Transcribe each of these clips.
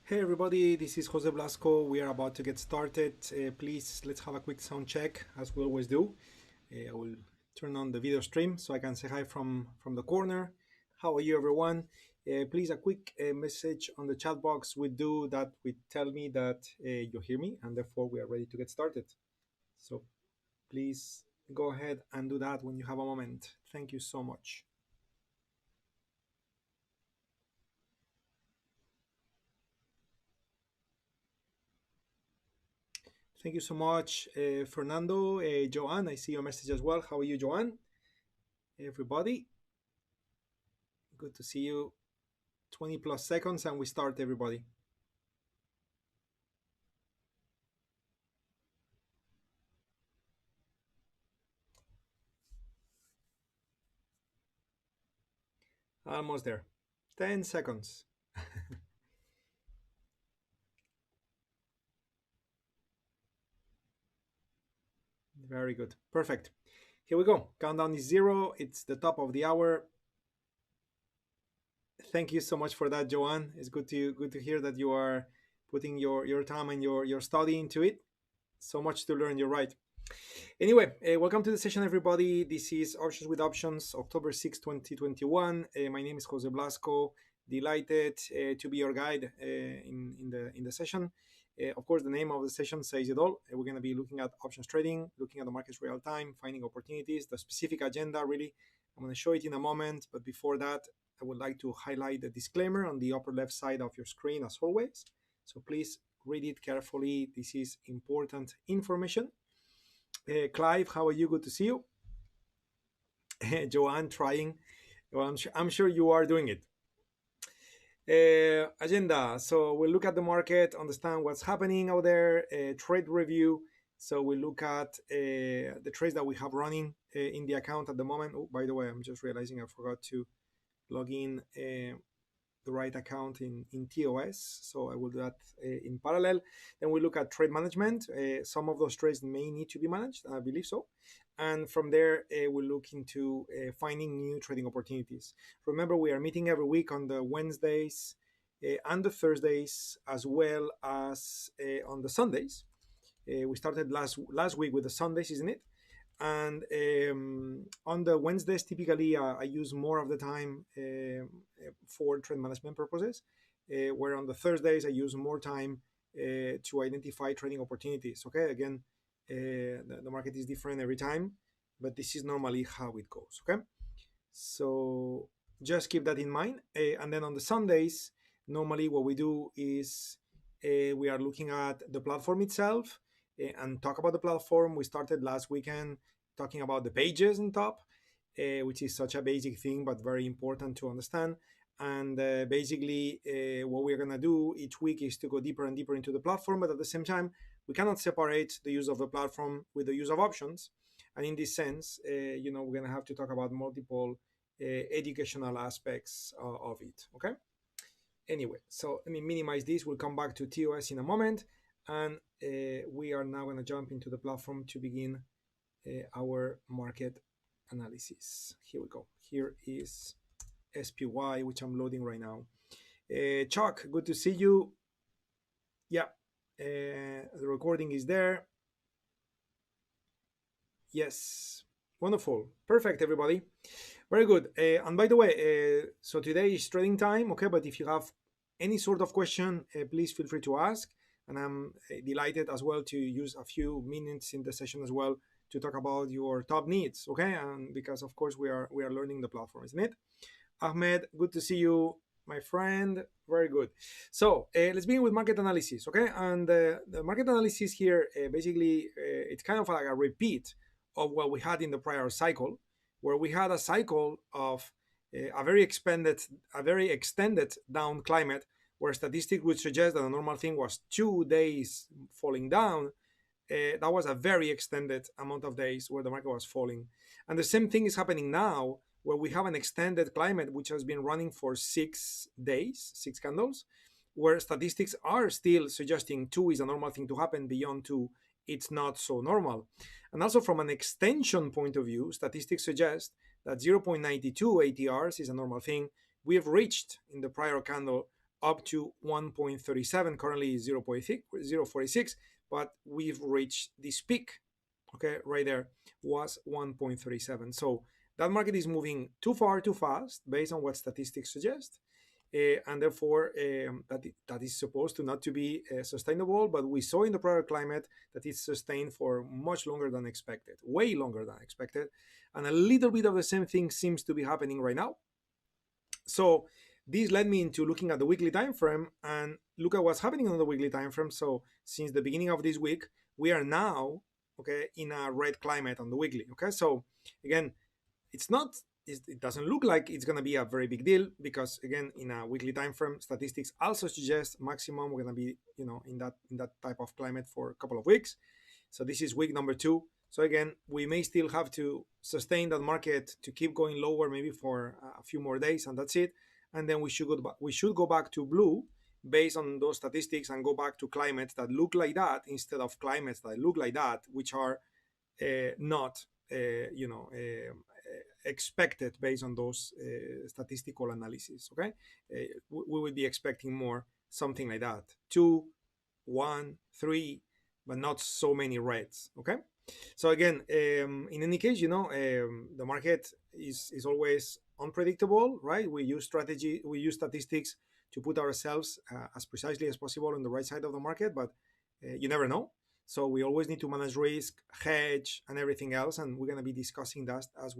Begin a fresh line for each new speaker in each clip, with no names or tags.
Hey everybody, this is Jose Blasco. We are about to get started. Please, let's have a quick sound check, as we always do. I will turn on the video stream so I can say hi from the corner. How are you, everyone? Please, a quick message on the chat box would do that would tell me that you hear me, and therefore we are ready to get started. So please go ahead and do that when you have a moment. Thank you so much. Thank you so much, Fernando. Joanne, I see your message as well. How are you, Joanne? Everybody, good to see you. 20 plus seconds and we start, everybody. Almost there. 10 seconds. Very good. Perfect. Here we go. Countdown is 0. It's the top of the hour. Thank you so much for that, Joanne. It's good to hear that you are putting your time and your study into it. So much to learn. You're right. Anyway, welcome to the session, everybody. This is Options with Options, October 6, 2021. My name is Jose Blasco. Delighted to be your guide in the session. Of course, the name of the session says it all. We're going to be looking at options trading, looking at the markets real time, finding opportunities, the specific agenda, really. I'm going to show it in a moment. But before that, I would like to highlight the disclaimer on the upper left side of your screen, as always. So please read it carefully. This is important information. Clive, how are you? Good to see you. Joanne, trying. Well, I'm sure you are doing it. Agenda. So we'll look at the market, understand what's happening out there, trade review. So we'll look at the trades that we have running in the account at the moment. Oh, by the way, I'm just realizing I forgot to log in the right account in TOS. So I will do that in parallel. Then we look at trade management. Some of those trades may need to be managed, I believe so. And from there, we'll look into finding new trading opportunities. Remember, we are meeting every week on the Wednesdays and the Thursdays, as well as on the Sundays. We started last week with the Sundays, isn't it? And on the Wednesdays, typically I use more of the time for trade management purposes, where on the Thursdays I use more time to identify trading opportunities. Okay, again, the market is different every time, but this is normally how it goes. Okay, so just keep that in mind. And then on the Sundays, normally what we do is we are looking at the platform itself and talk about the platform. We started last weekend talking about the pages on top, which is such a basic thing, but very important to understand. And basically, what we're going to do each week is to go deeper and deeper into the platform, but at the same time, we cannot separate the use of the platform with the use of options. And in this sense, we're going to have to talk about multiple educational aspects of it. Okay. Anyway, so let me minimize this. We'll come back to TOS in a moment. And we are now going to jump into the platform to begin our market analysis. Here we go. Here is SPY, which I'm loading right now. Chuck, good to see you. Yeah, the recording is there. Yes, wonderful. Perfect, everybody. Very good. And by the way, so today is trading time, okay? But if you have any sort of question, please feel free to ask. And I'm delighted as well to use a few minutes in the session as well to talk about your top needs, okay? And because of course we are learning the platform, isn't it? Ahmed, good to see you, my friend. Very good. So let's begin with market analysis, okay? And the market analysis here, basically, it's kind of like a repeat of what we had in the prior cycle, where we had a cycle of a very extended down climate, where statistics would suggest that the normal thing was 2 days falling down. That was a very extended amount of days where the market was falling. And the same thing is happening now, where we have an extended climate which has been running for 6 days, 6 candles, where statistics are still suggesting 2 is a normal thing to happen. Beyond 2, it's not so normal. And also from an extension point of view, statistics suggest that 0.92 ATRs is a normal thing. We have reached in the prior candle up to 1.37. Currently 0.46, but we've reached this peak. Okay, right there was 1.37. So that market is moving too far, too fast, based on what statistics suggest. And therefore that is supposed to not to be sustainable, but we saw in the prior climate that it's sustained for much longer than expected, way longer than expected, and a little bit of the same thing seems to be happening right now. So this led me into looking at the weekly time frame and look at what's happening on the weekly time frame. So since the beginning of this week, we are now in a red climate on the weekly. Okay, so again, it's not, it doesn't look like it's going to be a very big deal, because again, in a weekly time frame, statistics also suggest maximum we're going to be in that type of climate for a couple of weeks. So this is week number 2. So again, we may still have to sustain that market to keep going lower, maybe for a few more days, and that's it. And then we should go back to blue based on those statistics, and go back to climates that look like that instead of climates that look like that, which are not expected based on those statistical analysis. Okay, we would be expecting more something like that, 2, 1, 3, but not so many reds. Okay, so again, in any case, the market is always unpredictable, right? We use statistics to put ourselves as precisely as possible on the right side of the market, but you never know. So we always need to manage risk, hedge, and everything else, and we're going to be discussing that as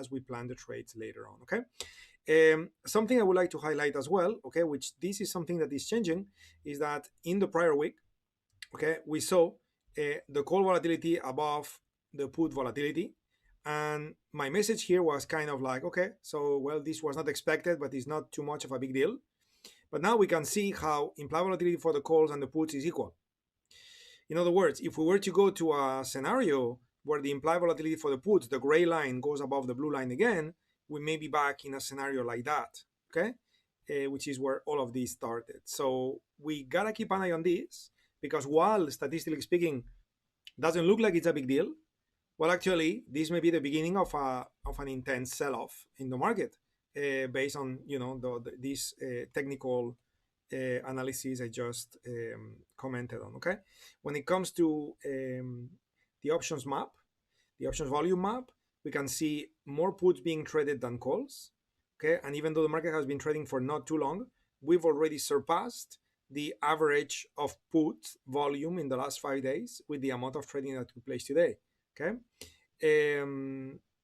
we plan the trades later on. Okay. Something I would like to highlight as well, okay, which this is something that is changing, is that in the prior week, okay, we saw the call volatility above the put volatility, and my message here was kind of like, okay, so well, this was not expected, but it's not too much of a big deal. But now we can see how implied volatility for the calls and the puts is equal. In other words, if we were to go to a scenario where the implied volatility for the puts, the gray line, goes above the blue line again, we may be back in a scenario like that, okay? Which is where all of this started. So we gotta keep an eye on this, because while statistically speaking, doesn't look like it's a big deal, well, actually, this may be the beginning of an intense sell-off in the market, based on this technical analysis I just commented on. Okay, when it comes to the options map, the options volume map, we can see more puts being traded than calls. Okay, and even though the market has been trading for not too long, we've already surpassed the average of put volume in the last 5 days with the amount of trading that took place today. Okay,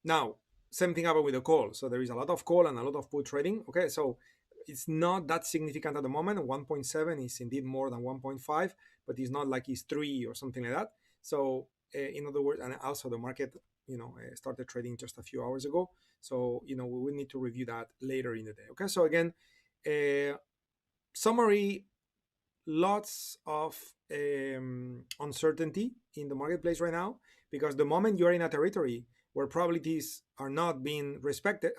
now same thing happened with the call. So there is a lot of call and a lot of put trading. Okay, so it's not that significant at the moment. 1.7 is indeed more than 1.5, but it's not like it's 3 or something like that. So in other words, and also the market started trading just a few hours ago, so we will need to review that later in the day. Okay, so again, summary, lots of uncertainty in the marketplace right now, because the moment you're in a territory where probabilities have not been respected,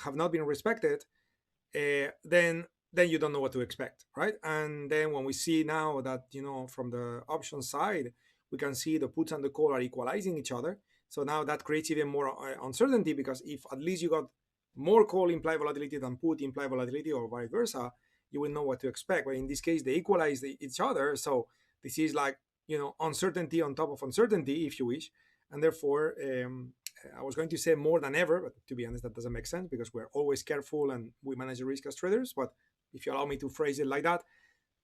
then you don't know what to expect, right? And then when we see now that from the option side, we can see the puts and the call are equalizing each other. So now that creates even more uncertainty, because if at least you got more call implied volatility than put implied volatility, or vice versa, you will know what to expect. But in this case, they equalize each other. So this is like uncertainty on top of uncertainty, if you wish. And therefore, I was going to say more than ever, but to be honest, that doesn't make sense, because we're always careful and we manage the risk as traders. But if you allow me to phrase it like that,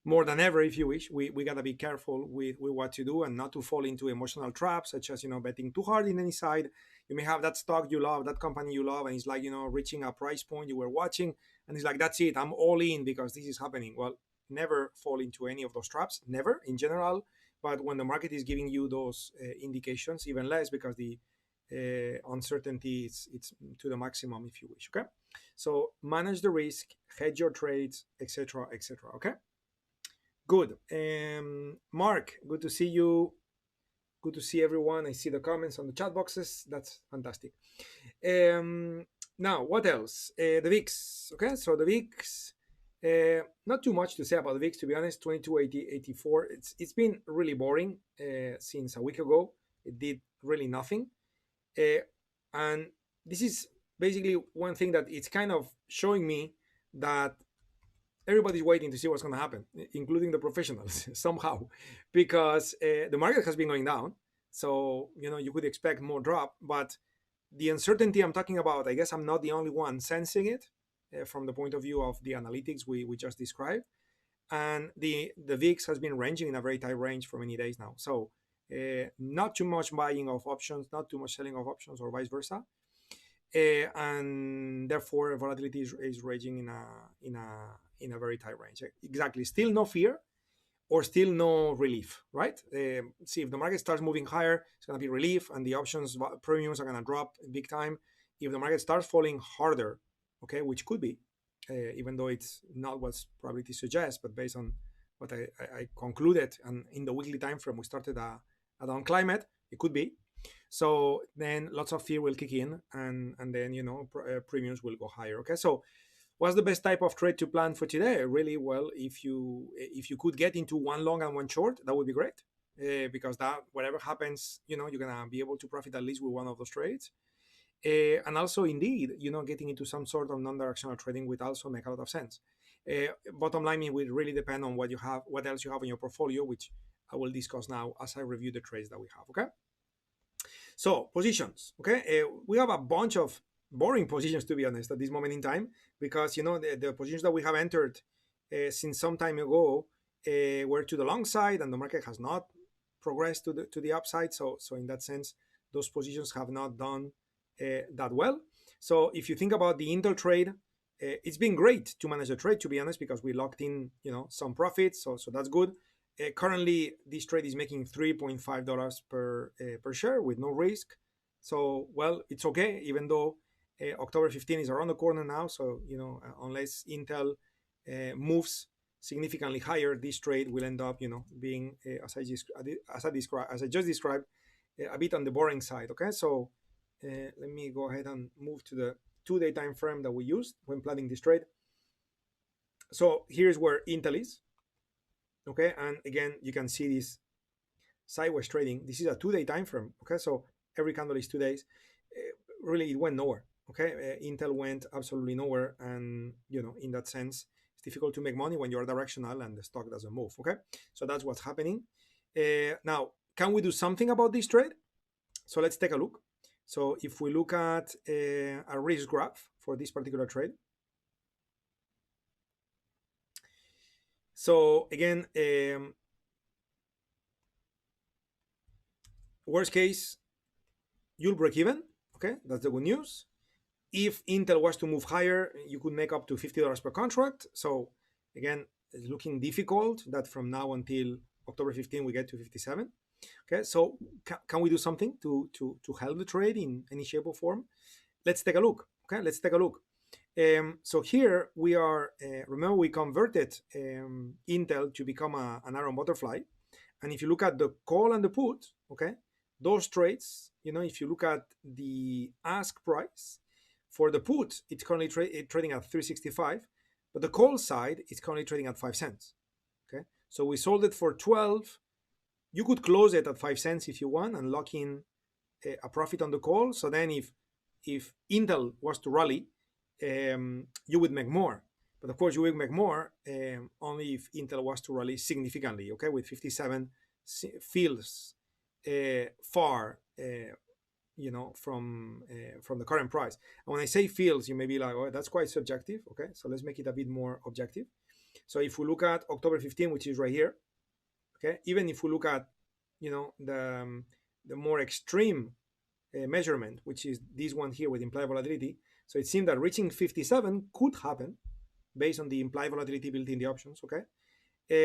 more than ever, if you wish, we got to be careful with what to do, and not to fall into emotional traps, such as betting too hard in any side. You may have that stock you love, that company you love, and it's like reaching a price point you were watching, and it's like, that's it, I'm all in because this is happening. Well, never fall into any of those traps, never in general. But when the market is giving you those indications, even less, because the uncertainty it's to the maximum, if you wish. Okay, so manage the risk, hedge your trades, etc., etc. Okay, good. Mark, good to see you. Good to see everyone. I see the comments on the chat boxes. That's fantastic. Now, what else? The VIX. Okay, so the VIX. Not too much to say about the VIX, to be honest. 22.84. It's been really boring since a week ago. It did really nothing. And this is basically one thing that it's kind of showing me that everybody's waiting to see what's going to happen, including the professionals somehow, because the market has been going down. So you could expect more drop, but the uncertainty I'm talking about, I guess I'm not the only one sensing it from the point of view of the analytics we just described. And the VIX has been ranging in a very tight range for many days now. So not too much buying of options, not too much selling of options, or vice versa. And therefore volatility is raging in a very tight range. Exactly. Still no fear, or still no relief, right? See, if the market starts moving higher, it's going to be relief, and the options premiums are going to drop big time. If the market starts falling harder, okay, which could be, even though it's not what probability suggests, but based on what I concluded, and in the weekly time frame, we started a down climate, it could be. So then lots of fear will kick in, and then premiums will go higher. Okay, so what's the best type of trade to plan for today? Really, well, if you could get into one long and one short, that would be great, because that whatever happens, you're gonna be able to profit at least with one of those trades. And also, indeed, getting into some sort of non-directional trading would also make a lot of sense. Bottom line, it will really depend on what you have, what else you have in your portfolio, which I will discuss now as I review the trades that we have. Okay. So positions. Okay, we have a bunch of boring positions, to be honest, at this moment in time, because the positions that we have entered since some time ago were to the long side, and the market has not progressed to the upside. So in that sense, those positions have not done that well. So if you think about the Intel trade, it's been great to manage the trade, to be honest, because we locked in some profits. So that's good. Currently, this trade is making $3.5 per share with no risk. So, well, it's okay, even though October 15 is around the corner now. So, unless Intel moves significantly higher, this trade will end up, being, as I just described, a bit on the boring side. Okay, so let me go ahead and move to the 2-day time frame that we used when planning this trade. So here's where Intel is. Okay, and again, you can see this sideways trading. This is a 2-day time frame. Okay, so every candle is 2 days. Really, it went nowhere. Okay, Intel went absolutely nowhere, and in that sense, it's difficult to make money when you're directional and the stock doesn't move. Okay, so that's what's happening. Now, can we do something about this trade? So let's take a look. So if we look at a risk graph for this particular trade. So again, worst case, you'll break even. Okay, that's the good news. If Intel was to move higher, you could make up to $50 per contract. So again, it's looking difficult that from now until October 15 we get to 57. Okay, so can we do something to help the trade in any shape or form? Let's take a look. Okay, let's take a look. So here we are, remember we converted Intel to become an iron butterfly. And if you look at the call and the put, okay, those trades, if you look at the ask price for the put, it's currently trading at 365, but the call side is currently trading at 5 cents. Okay, so we sold it for 12. You could close it at 5 cents if you want and lock in a profit on the call. So then if Intel was to rally, you would make more. But of course, you will make more only if Intel was to rally significantly. Okay, with 57 feels far, from the current price. And when I say feels, you may be like, oh, that's quite subjective. Okay, so let's make it a bit more objective. So if we look at October 15, which is right here, okay, even if we look at the more extreme measurement, which is this one here with implied volatility, so it seemed that reaching 57 could happen based on the implied volatility built in the options. Okay,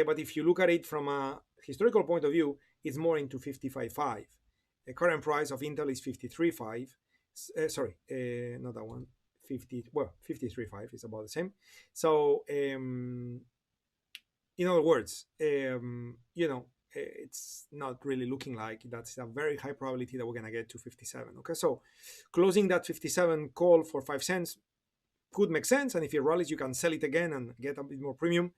but if you look at it from a historical point of view, it's more into 55.5. The current price of Intel is 53.5. Sorry, not that one. 53.5 is about the same. So in other words, it's not really looking like that's a very high probability that we're going to get to 57. Okay, so closing that 57 call for 5 cents could make sense. And if it rallies, you can sell it again and get a bit more premium.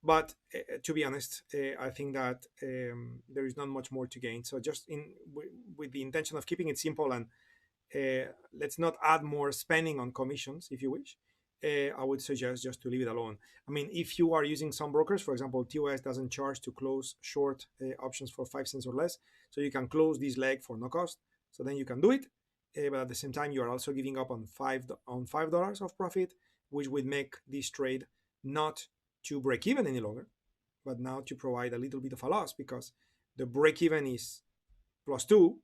But to be honest, I think that there is not much more to gain. So just with the intention of keeping it simple, and let's not add more spending on commissions, if you wish. I would suggest just to leave it alone. I mean, if you are using some brokers, for example, TOS doesn't charge to close short options for 5 cents or less, so you can close this leg for no cost. So then you can do it, but at the same time, you are also giving up on $5 of profit, which would make this trade not to break even any longer, but now to provide a little bit of a loss, because the break even is +2.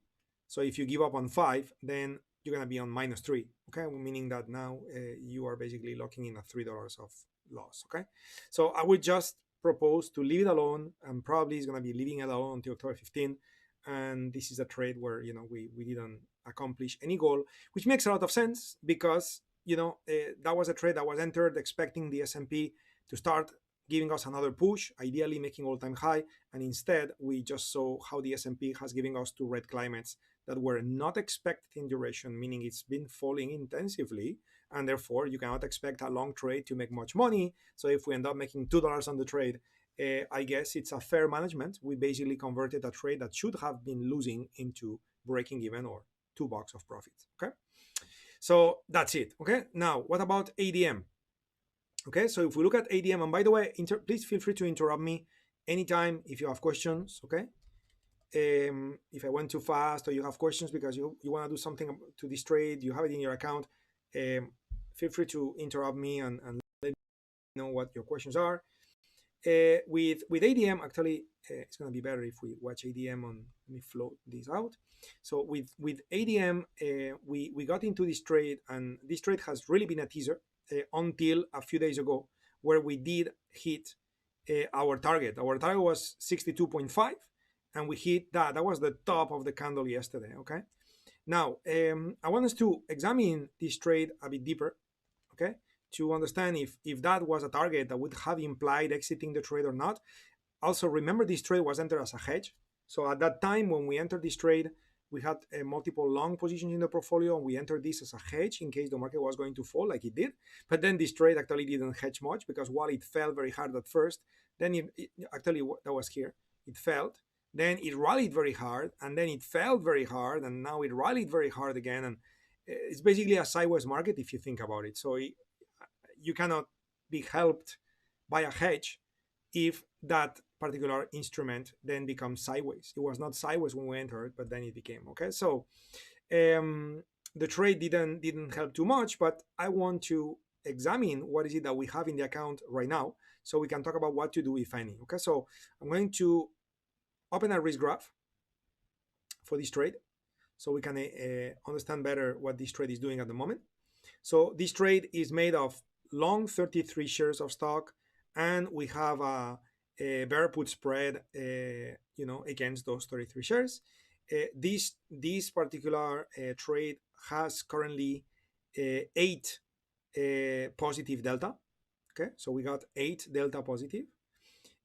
So if you give up on 5, then you're going to be on -3, okay? Meaning that now you are basically locking in at $3 of loss, okay? So I would just propose to leave it alone, and probably is going to be leaving it alone until October 15. And this is a trade where, we didn't accomplish any goal, which makes a lot of sense, because, that was a trade that was entered expecting the S&P to start giving us another push, ideally making all-time high, and instead we just saw how the S&P has given us two red climates that were not expected in duration, meaning it's been falling intensively, and therefore you cannot expect a long trade to make much money. So if we end up making $2 on the trade, I guess it's a fair management. We basically converted a trade that should have been losing into breaking even or $2 of profit. Okay, so that's it. Okay, now what about ADM? Okay, so if we look at ADM, and by the way, please feel free to interrupt me anytime if you have questions. Okay, if I went too fast or you have questions because you want to do something to this trade, you have it in your account, feel free to interrupt me and let me know what your questions are. With ADM, actually, it's going to be better if we watch ADM on. Let me float this out. So with ADM, we got into this trade, and this trade has really been a teaser until a few days ago, where we did hit our target. Our target was 62.5, and we hit that. That was the top of the candle yesterday. Okay. Now, I want us to examine this trade a bit deeper. Okay, to understand if that was a target that would have implied exiting the trade or not. Also, remember this trade was entered as a hedge. So at that time when we entered this trade, we had multiple long positions in the portfolio, and we entered this as a hedge in case the market was going to fall like it did. But then this trade actually didn't hedge much, because while it fell very hard at first, then it actually, that was here, it fell, then it rallied very hard, and then it fell very hard, and now it rallied very hard again. And it's basically a sideways market if you think about it. So you cannot be helped by a hedge if that particular instrument then becomes sideways. It was not sideways when we entered, but then it became. Okay, so the trade didn't help too much, but I want to examine what is it that we have in the account right now, so we can talk about what to do, if any. Okay, so I'm going to open a risk graph for this trade, so we can understand better what this trade is doing at the moment. So this trade is made of long 33 shares of stock, and we have a bear put spread, against those 33 shares. This particular trade has currently 8 positive delta. Okay, so we got 8 delta positive,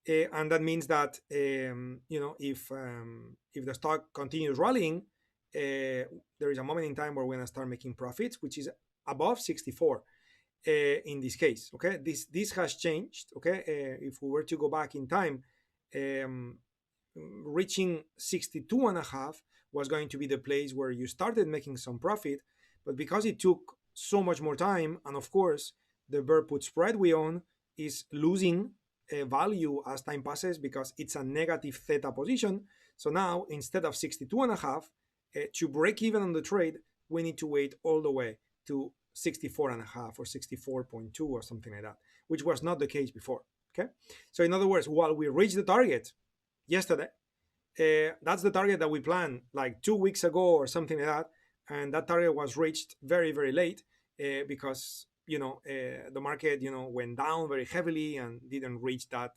and that means that if the stock continues rallying, there is a moment in time where we're going to start making profits, which is above 64. In this case, okay, this has changed. Okay, if we were to go back in time, reaching 62.5 was going to be the place where you started making some profit, but because it took so much more time, and of course the bear put spread we own is losing value as time passes, because it's a negative theta position. So now, instead of 62.5, to break even on the trade, we need to wait all the way to 64.5 or 64.2 or something like that, which was not the case before. Okay, so in other words, while we reached the target yesterday, that's the target that we planned like 2 weeks ago or something like that, and that target was reached very, very late, because the market went down very heavily and didn't reach that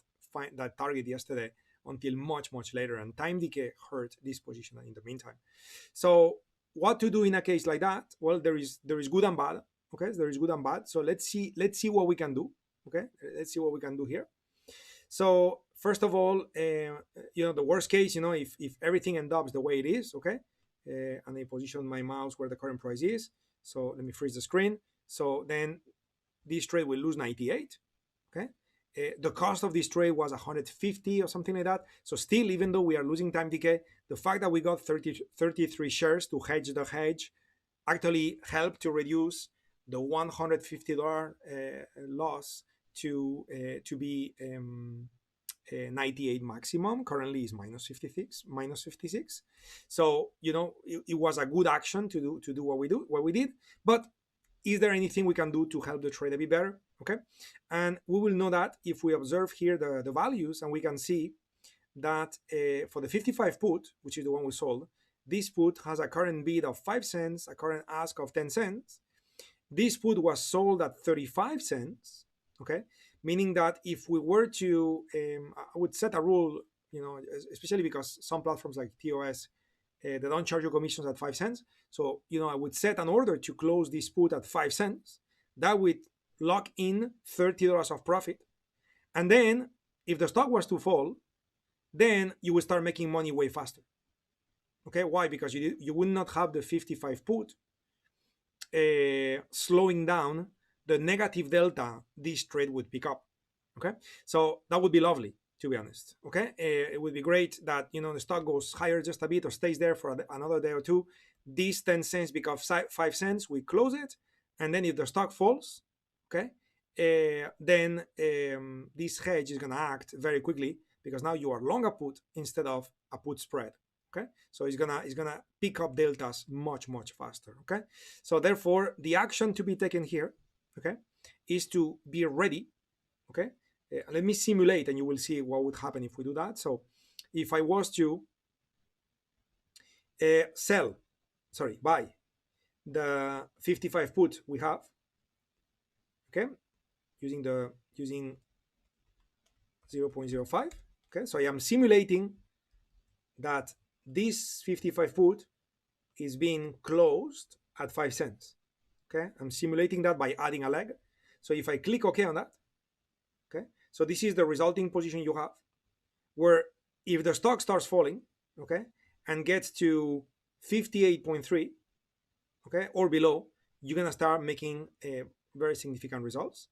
target yesterday until much, much later, and time decay hurt this position in the meantime. So what to do in a case like that? Well, there is good and bad. Okay, there is good and bad. So let's see what we can do. Okay, let's see what we can do here. So first of all, the worst case, if everything ends up the way it is, okay, and I position my mouse where the current price is. So let me freeze the screen. So then this trade will lose 98. Okay, the cost of this trade was 150 or something like that. So still, even though we are losing time decay, the fact that we got 33 shares to hedge the hedge actually helped to reduce the $150 loss to be 98 maximum. Currently is minus 56. So it was a good action to do what we did. But is there anything we can do to help the trade a bit better? Okay, and we will know that if we observe here the values, and we can see that for the 55 put, which is the one we sold, this put has a current bid of 5 cents, a current ask of 10 cents. This put was sold at 35 cents. Okay, meaning that if we were to, I would set a rule, especially because some platforms like POS, they don't charge you commissions at 5 cents. So, I would set an order to close this put at 5 cents. That would lock in $30 of profit. And then if the stock was to fall, then you will start making money way faster. Okay, why? Because you will not have the 55 put slowing down the negative delta this trade would pick up. Okay, so that would be lovely, to be honest. Okay, it would be great that the stock goes higher just a bit or stays there for another day or two. These 10 cents become 5 cents. We close it, and then if the stock falls, okay, then this hedge is going to act very quickly, because now you are long a put instead of a put spread. Okay, so it's gonna pick up deltas much faster. Okay, so therefore the action to be taken here, okay, is to be ready. Okay, let me simulate, and you will see what would happen if we do that. So if I was to buy the 55 put we have, okay, using 0.05. Okay, so I am simulating that this 55 put is being closed at 5 cents. Okay, I'm simulating that by adding a leg. So if I click OK on that, okay, so this is the resulting position you have, where if the stock starts falling, okay, and gets to 58.3, okay, or below, you're gonna start making very significant results.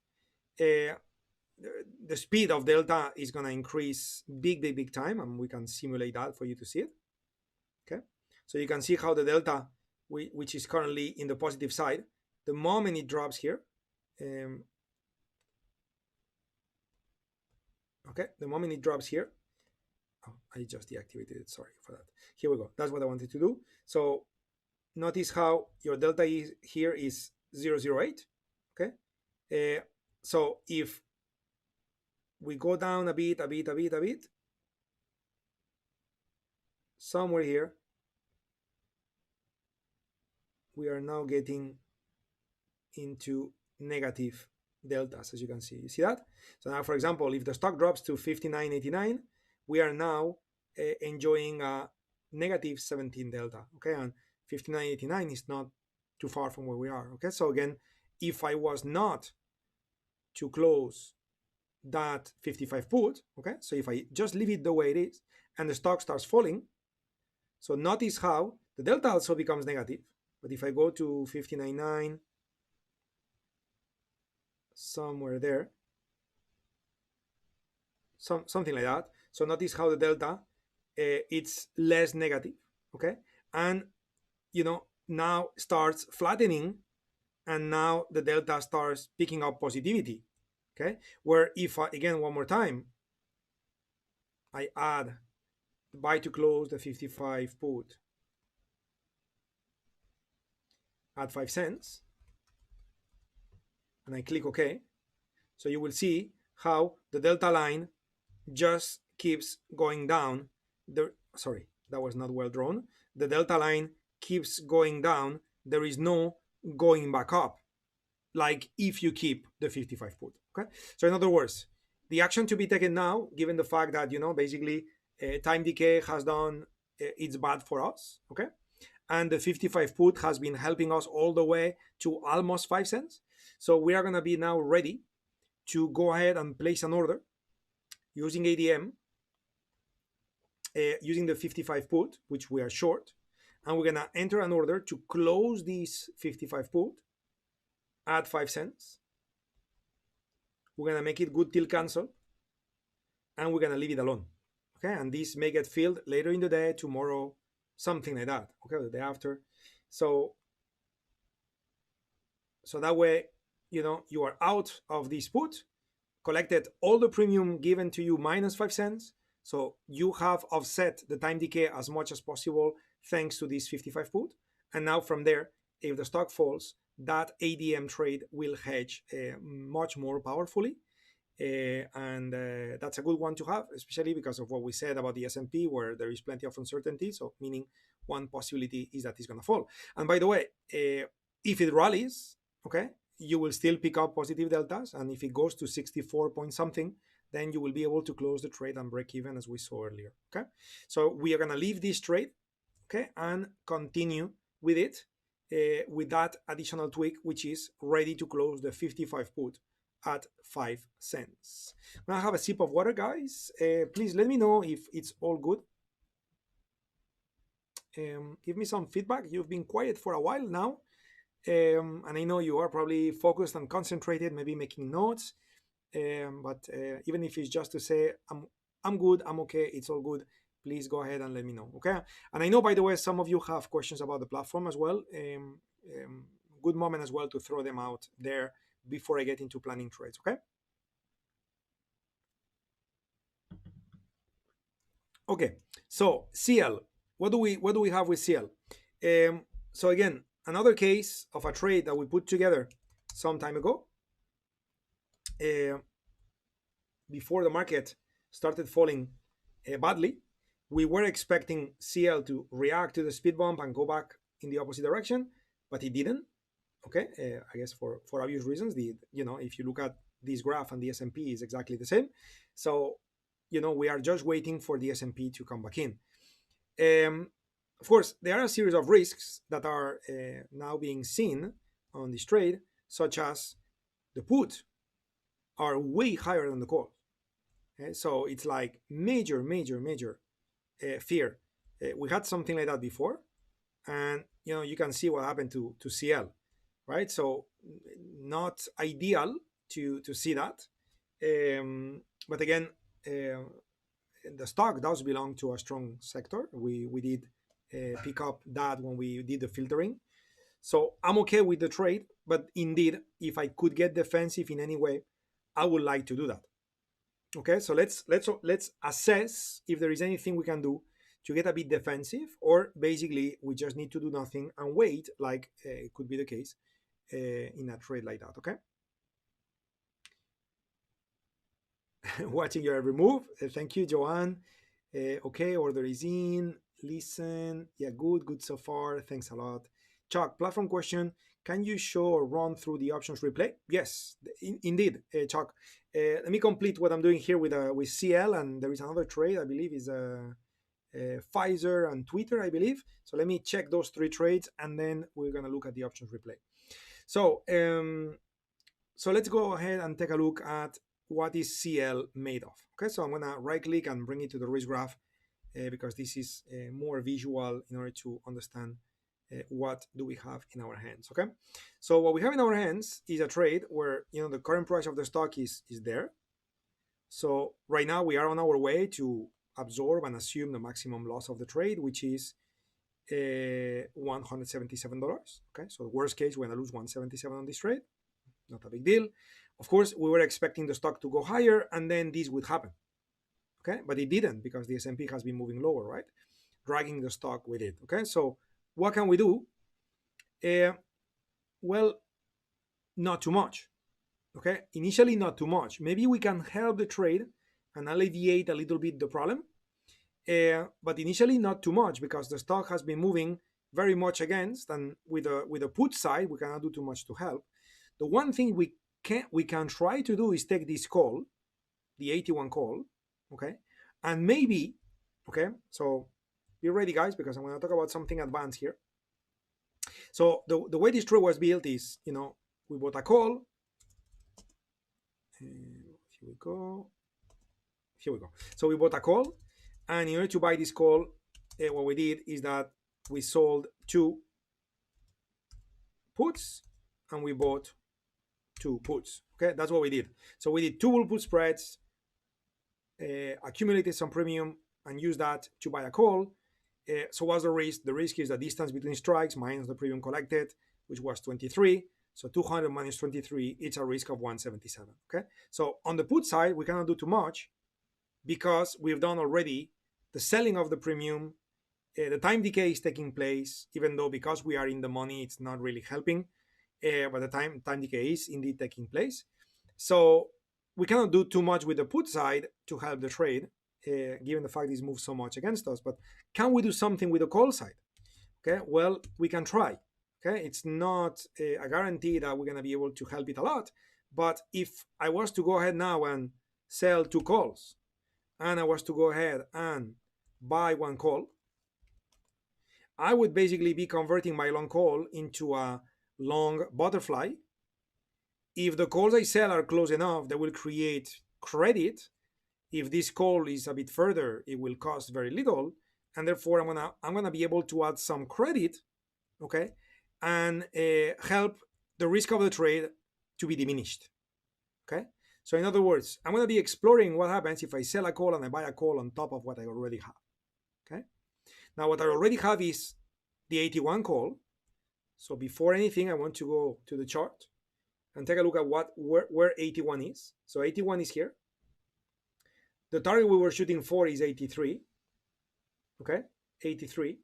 The speed of delta is gonna increase big time, and we can simulate that for you to see it. Okay, so you can see how the delta, which is currently in the positive side, the moment it drops here, okay, the moment it drops here, I just deactivated it, sorry for that. Here we go, that's what I wanted to do. So notice how your delta is here is 0.08. Okay, so if we go down a bit, somewhere here, we are now getting into negative deltas, as you can see. You see that? So now, for example, if the stock drops to 59.89, we are now enjoying a negative 17 delta. Okay, and 59.89 is not too far from where we are. Okay, so again, if I was not to close that 55 put, okay, so if I just leave it the way it is and the stock starts falling, so notice how the delta also becomes negative. But if I go to 59.9, somewhere there, something like that, so notice how the delta it's less negative. Okay, and now starts flattening, and now the delta starts picking up positivity. Okay, where if again one more time I add the buy to close the 55 put at 5 cents and I click OK, so you will see how the delta line just keeps going down. Sorry, that was not well drawn. The delta line keeps going down. There is no going back up, like if you keep the 55 put. Okay, so in other words, the action to be taken now, given the fact that basically time decay has done its bad for us, okay, and the 55 put has been helping us all the way to almost 5 cents. So we are going to be now ready to go ahead and place an order using ADM, using the 55 put, which we are short, and we're going to enter an order to close this 55 put at 5 cents. We're going to make it good till cancel, and we're going to leave it alone. Okay, and this may get filled later in the day, tomorrow, something like that. Okay, the day after. So So that way, you are out of this put, collected all the premium given to you minus 5 cents. So you have offset the time decay as much as possible thanks to this 55 put. And now from there, if the stock falls, that ADM trade will hedge much more powerfully. And that's a good one to have, especially because of what we said about the S&P, where there is plenty of uncertainty. So meaning one possibility is that it's going to fall. And by the way, if it rallies, okay, you will still pick up positive deltas. And if it goes to 64 point something, then you will be able to close the trade and break even, as we saw earlier. Okay, so we are going to leave this trade, okay, and continue with it with that additional tweak, which is ready to close the 55 put at 5 cents. I'm gonna have a sip of water, guys. Please let me know if it's all good. Give me some feedback. You've been quiet for a while now, and I know you are probably focused and concentrated, maybe making notes. But even if it's just to say I'm good, I'm okay, it's all good, please go ahead and let me know. Okay. And I know, by the way, some of you have questions about the platform as well. Good moment as well to throw them out there before I get into planning trades. Okay. Okay. So CL, what do we have with CL? So again, another case of a trade that we put together some time ago, before the market started falling badly. We were expecting CL to react to the speed bump and go back in the opposite direction, but it didn't. Okay, I guess for obvious reasons. If you look at this graph and the S&P is exactly the same. So, we are just waiting for the S&P to come back in. Of course, there are a series of risks that are now being seen on this trade, such as the put are way higher than the call. Okay? So it's like major fear. We had something like that before, and you can see what happened to CL, right? So not ideal to see that, but again, the stock does belong to a strong sector. We did pick up that when we did the filtering. So I'm okay with the trade, but indeed, if I could get defensive in any way, I would like to do that. Okay, so let's assess if there is anything we can do to get a bit defensive, or basically we just need to do nothing and wait, like it could be the case in a trade like that. Okay. Watching your every move. Thank you, Joanne. Okay, order is in. Listen. Yeah, good so far. Thanks a lot. Chuck, platform question. Can you show or run through the options replay? Yes, indeed, Chuck. Let me complete what I'm doing here with CL, and there is another trade, I believe, is Pfizer and Twitter, I believe. So let me check those 3 trades, and then we're going to look at the options replay. So, so let's go ahead and take a look at what is CL made of. Okay, so I'm going to right click and bring it to the risk graph because this is more visual in order to understand what do we have in our hands. Okay, so what we have in our hands is a trade where the current price of the stock is there. So right now we are on our way to absorb and assume the maximum loss of the trade, which is $177. Okay, so the worst case, we're gonna lose 177 on this trade. Not a big deal. Of course, we were expecting the stock to go higher and then this would happen. Okay, but it didn't because the S&P has been moving lower, right? Dragging the stock with it. Okay, so what can we do? Well, not too much. Okay, initially not too much. Maybe we can help the trade and alleviate a little bit the problem. But initially not too much because the stock has been moving very much against, and with the put side, we cannot do too much to help. The one thing we can try to do is take this call, the 81 call, okay, and maybe, okay, so be ready, guys, because I'm going to talk about something advanced here. So the way this trade was built is, we bought a call. Here we go. So we bought a call, and in order to buy this call, what we did is that we sold 2 puts and we bought 2 puts. Okay, that's what we did. So we did 2 bull put spreads, accumulated some premium, and used that to buy a call. So what's the risk? The risk is the distance between strikes minus the premium collected, which was 23. So 200 minus 23, it's a risk of 177. Okay. So on the put side, we cannot do too much because we've done already the selling of the premium. The time decay is taking place, even though because we are in the money, it's not really helping. But the time decay is indeed taking place. So we cannot do too much with the put side to help the trade, given the fact this moves so much against us. But can we do something with the call side? Okay, well, we can try. Okay, it's not a guarantee that we're going to be able to help it a lot. But if I was to go ahead now and sell 2 calls, and I was to go ahead and buy 1 call, I would basically be converting my long call into a long butterfly. If the calls I sell are close enough, they will create credit. If this call is a bit further, it will cost very little, and therefore I'm gonna be able to add some credit, okay, and help the risk of the trade to be diminished. Okay, so in other words, I'm gonna be exploring what happens if I sell a call and I buy a call on top of what I already have. Okay, now what I already have is the 81 call. So before anything, I want to go to the chart and take a look at where 81 is. So 81 is here. The target we were shooting for is 83. Okay, 83.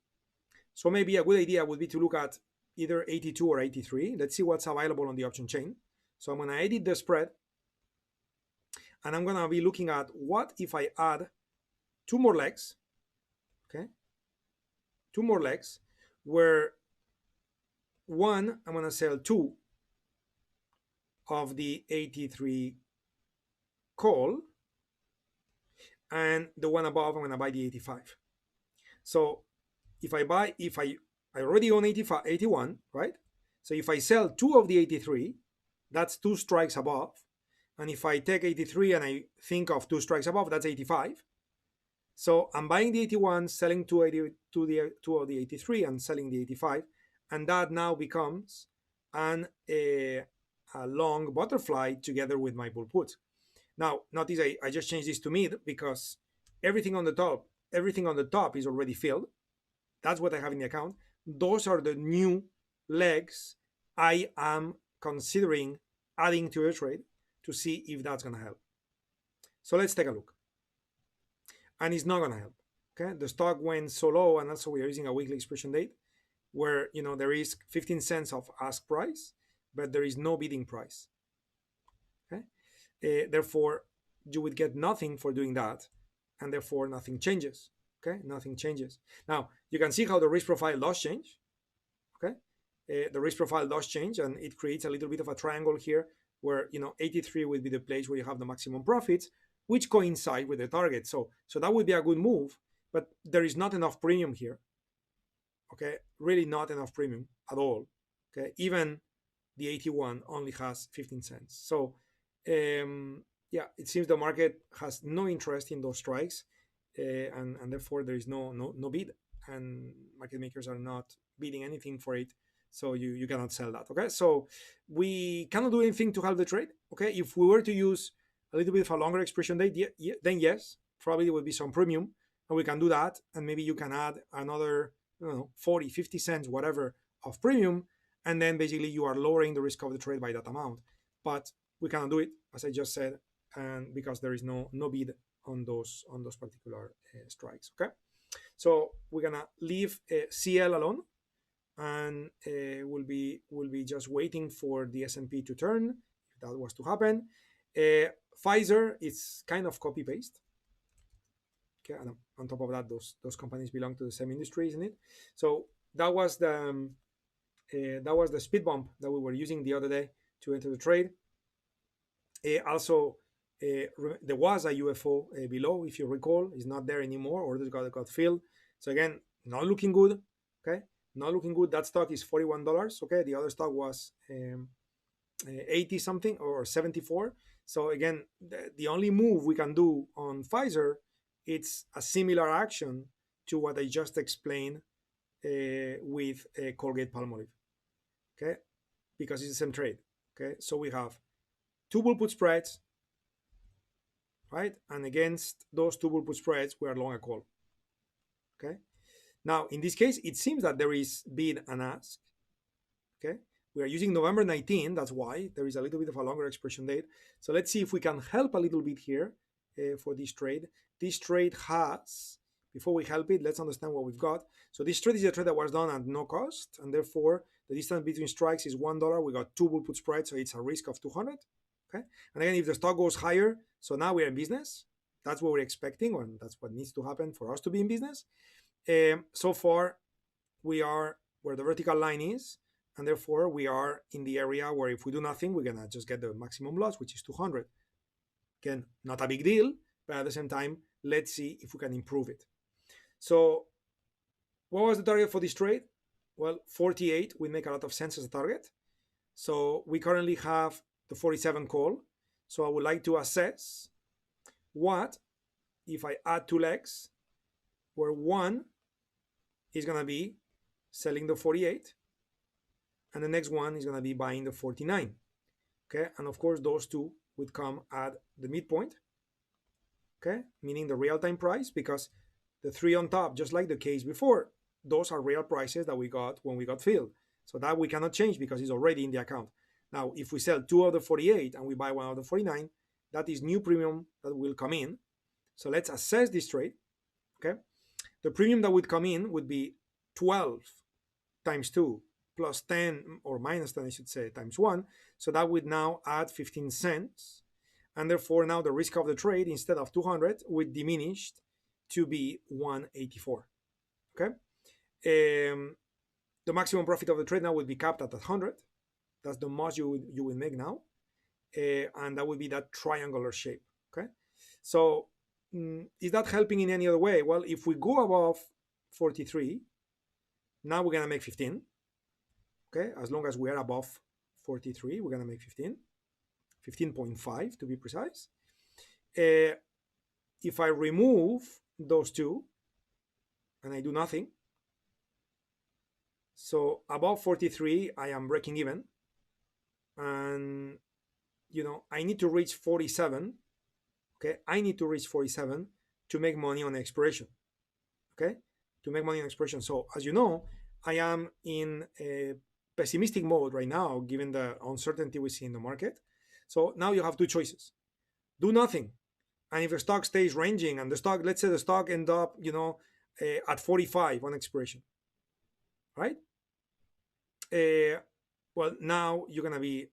So maybe a good idea would be to look at either 82 or 83. Let's see what's available on the option chain. So I'm going to edit the spread, and I'm going to be looking at what if I add 2 more legs. Okay, 2 more legs, where one, I'm going to sell 2 of the 83 call, and the one above, I'm going to buy the 85. So if I already own 81, right? So if I sell 2 of the 83, that's 2 strikes above. And if I take 83 and I think of 2 strikes above, that's 85. So I'm buying the 81, selling 2 of the 83, and selling the 85. And that now becomes a long butterfly together with my bull put. Now, notice I just changed this to mid because everything on the top is already filled. That's what I have in the account. Those are the new legs I am considering adding to the trade to see if that's going to help. So let's take a look. And it's not going to help. Okay, the stock went so low, and also we are using a weekly expiration date where there is 15 cents of ask price, but there is no bidding price. Okay, therefore you would get nothing for doing that, and therefore nothing changes. Okay, nothing changes. Now you can see how the risk profile does change. Okay, the risk profile does change, and it creates a little bit of a triangle here where 83 would be the place where you have the maximum profits, which coincide with the target. So that would be a good move, but there is not enough premium here. Okay, really not enough premium at all. Okay, even the 81 only has 15 cents. So yeah, it seems the market has no interest in those strikes, and therefore there is no bid, and market makers are not bidding anything for it. So you cannot sell that. Okay, so we cannot do anything to help the trade. Okay, if we were to use a little bit of a longer expiration date, then yes, probably there would be some premium, and we can do that, and maybe you can add another 40, 50 cents, whatever, of premium, and then basically you are lowering the risk of the trade by that amount. But we cannot do it, as I just said, and because there is no bid on those particular strikes. Okay, so we're gonna leave CL alone, and we'll be just waiting for the S&P to turn if that was to happen. Pfizer is kind of copy paste. Okay, and on top of that, those companies belong to the same industry, isn't it? So that was the speed bump that we were using the other day to enter the trade. Also, there was a UFO below, if you recall. It's not there anymore. Orders got filled. So again, not looking good. Okay, not looking good. That stock is $41. Okay, the other stock was 80 something or 74. So again, the only move we can do on Pfizer, it's a similar action to what I just explained with Colgate-Palmolive. Okay, because it's the same trade. Okay, so we have 2 bull put spreads, right? And against those 2 bull put spreads, we are long a call. Okay. Now, in this case, it seems that there is bid and ask. Okay. We are using November 19. That's why there is a little bit of a longer expiration date. So let's see if we can help a little bit here for this trade. This trade has, before we help it, let's understand what we've got. So this trade is a trade that was done at no cost, and therefore the distance between strikes is $1. We got 2 bull put spreads, so it's a risk of 200. Okay. And again, if the stock goes higher, so now we're in business. That's what we're expecting, or that's what needs to happen for us to be in business. So far, we are where the vertical line is, and therefore we are in the area where if we do nothing, we're gonna just get the maximum loss, which is 200. Again, not a big deal, but at the same time, let's see if we can improve it. So what was the target for this trade? Well, 48 would make a lot of sense as a target. So we currently have the 47 call. So I would like to assess what if I add 2 legs, where one is going to be selling the 48 and the next one is going to be buying the 49. Okay, and of course those two would come at the midpoint, okay, meaning the real-time price, because the 3 on top, just like the case before, those are real prices that we got when we got filled. So that we cannot change because it's already in the account. Now, if we sell 2 of the 48 and we buy 1 of the 49, that is new premium that will come in. So let's assess this trade, okay? The premium that would come in would be 12 times 2 plus 10, or minus 10, I should say, times 1. So that would now add 15 cents. And therefore, now the risk of the trade, instead of 200, would diminish to be 184, okay? The maximum profit of the trade now would be capped at 100. That's the most you will make now. And that would be that triangular shape, okay? So is that helping in any other way? Well, if we go above 43, now we're gonna make 15, okay? As long as we are above 43, we're gonna make 15, 15.5 to be precise. If I remove those two and I do nothing, so above 43, I am breaking even. And, I need to reach 47. Okay, I need to reach 47 to make money on expiration. Okay, to make money on expiration. So, as you know, I am in a pessimistic mode right now, given the uncertainty we see in the market. So now you have 2 choices: do nothing, and if the stock stays ranging, and the stock, let's say the stock end up, at 45 on expiration, right? Well, now you're gonna be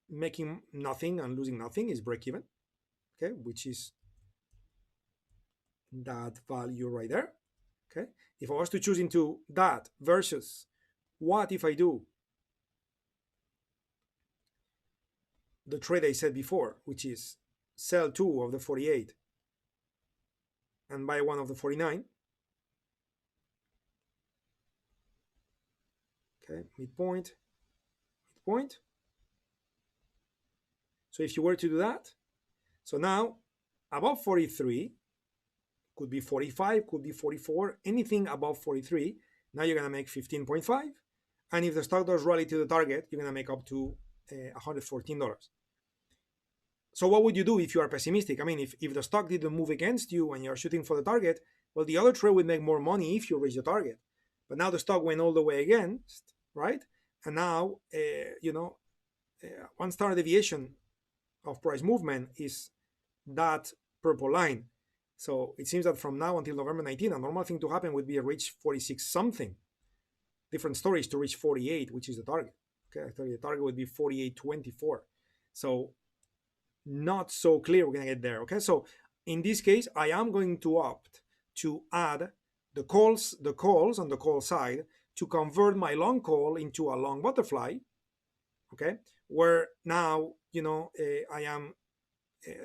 making nothing and losing nothing, is break even, okay, which is that value right there. Okay, if I was to choose into that versus what if I do the trade I said before, which is sell 2 of the 48 and buy 1 of the 49, okay, midpoint. So if you were to do that, so now above 43, could be 45, could be 44, anything above 43, now you're gonna make 15.5. And if the stock does rally to the target, you're gonna make up to $114. So what would you do if you are pessimistic? I mean, if the stock didn't move against you and you're shooting for the target, well, the other trade would make more money if you reach the target. But now the stock went all the way against, right? And now, 1 standard deviation of price movement is that purple line. So it seems that from now until November 19, a normal thing to happen would be to reach 46 something. Different stories to reach 48, which is the target. Okay, the target would be 48.24. So not so clear we're gonna get there. Okay, so in this case, I am going to opt to add the calls on the call side to convert my long call into a long butterfly. Okay, where now I am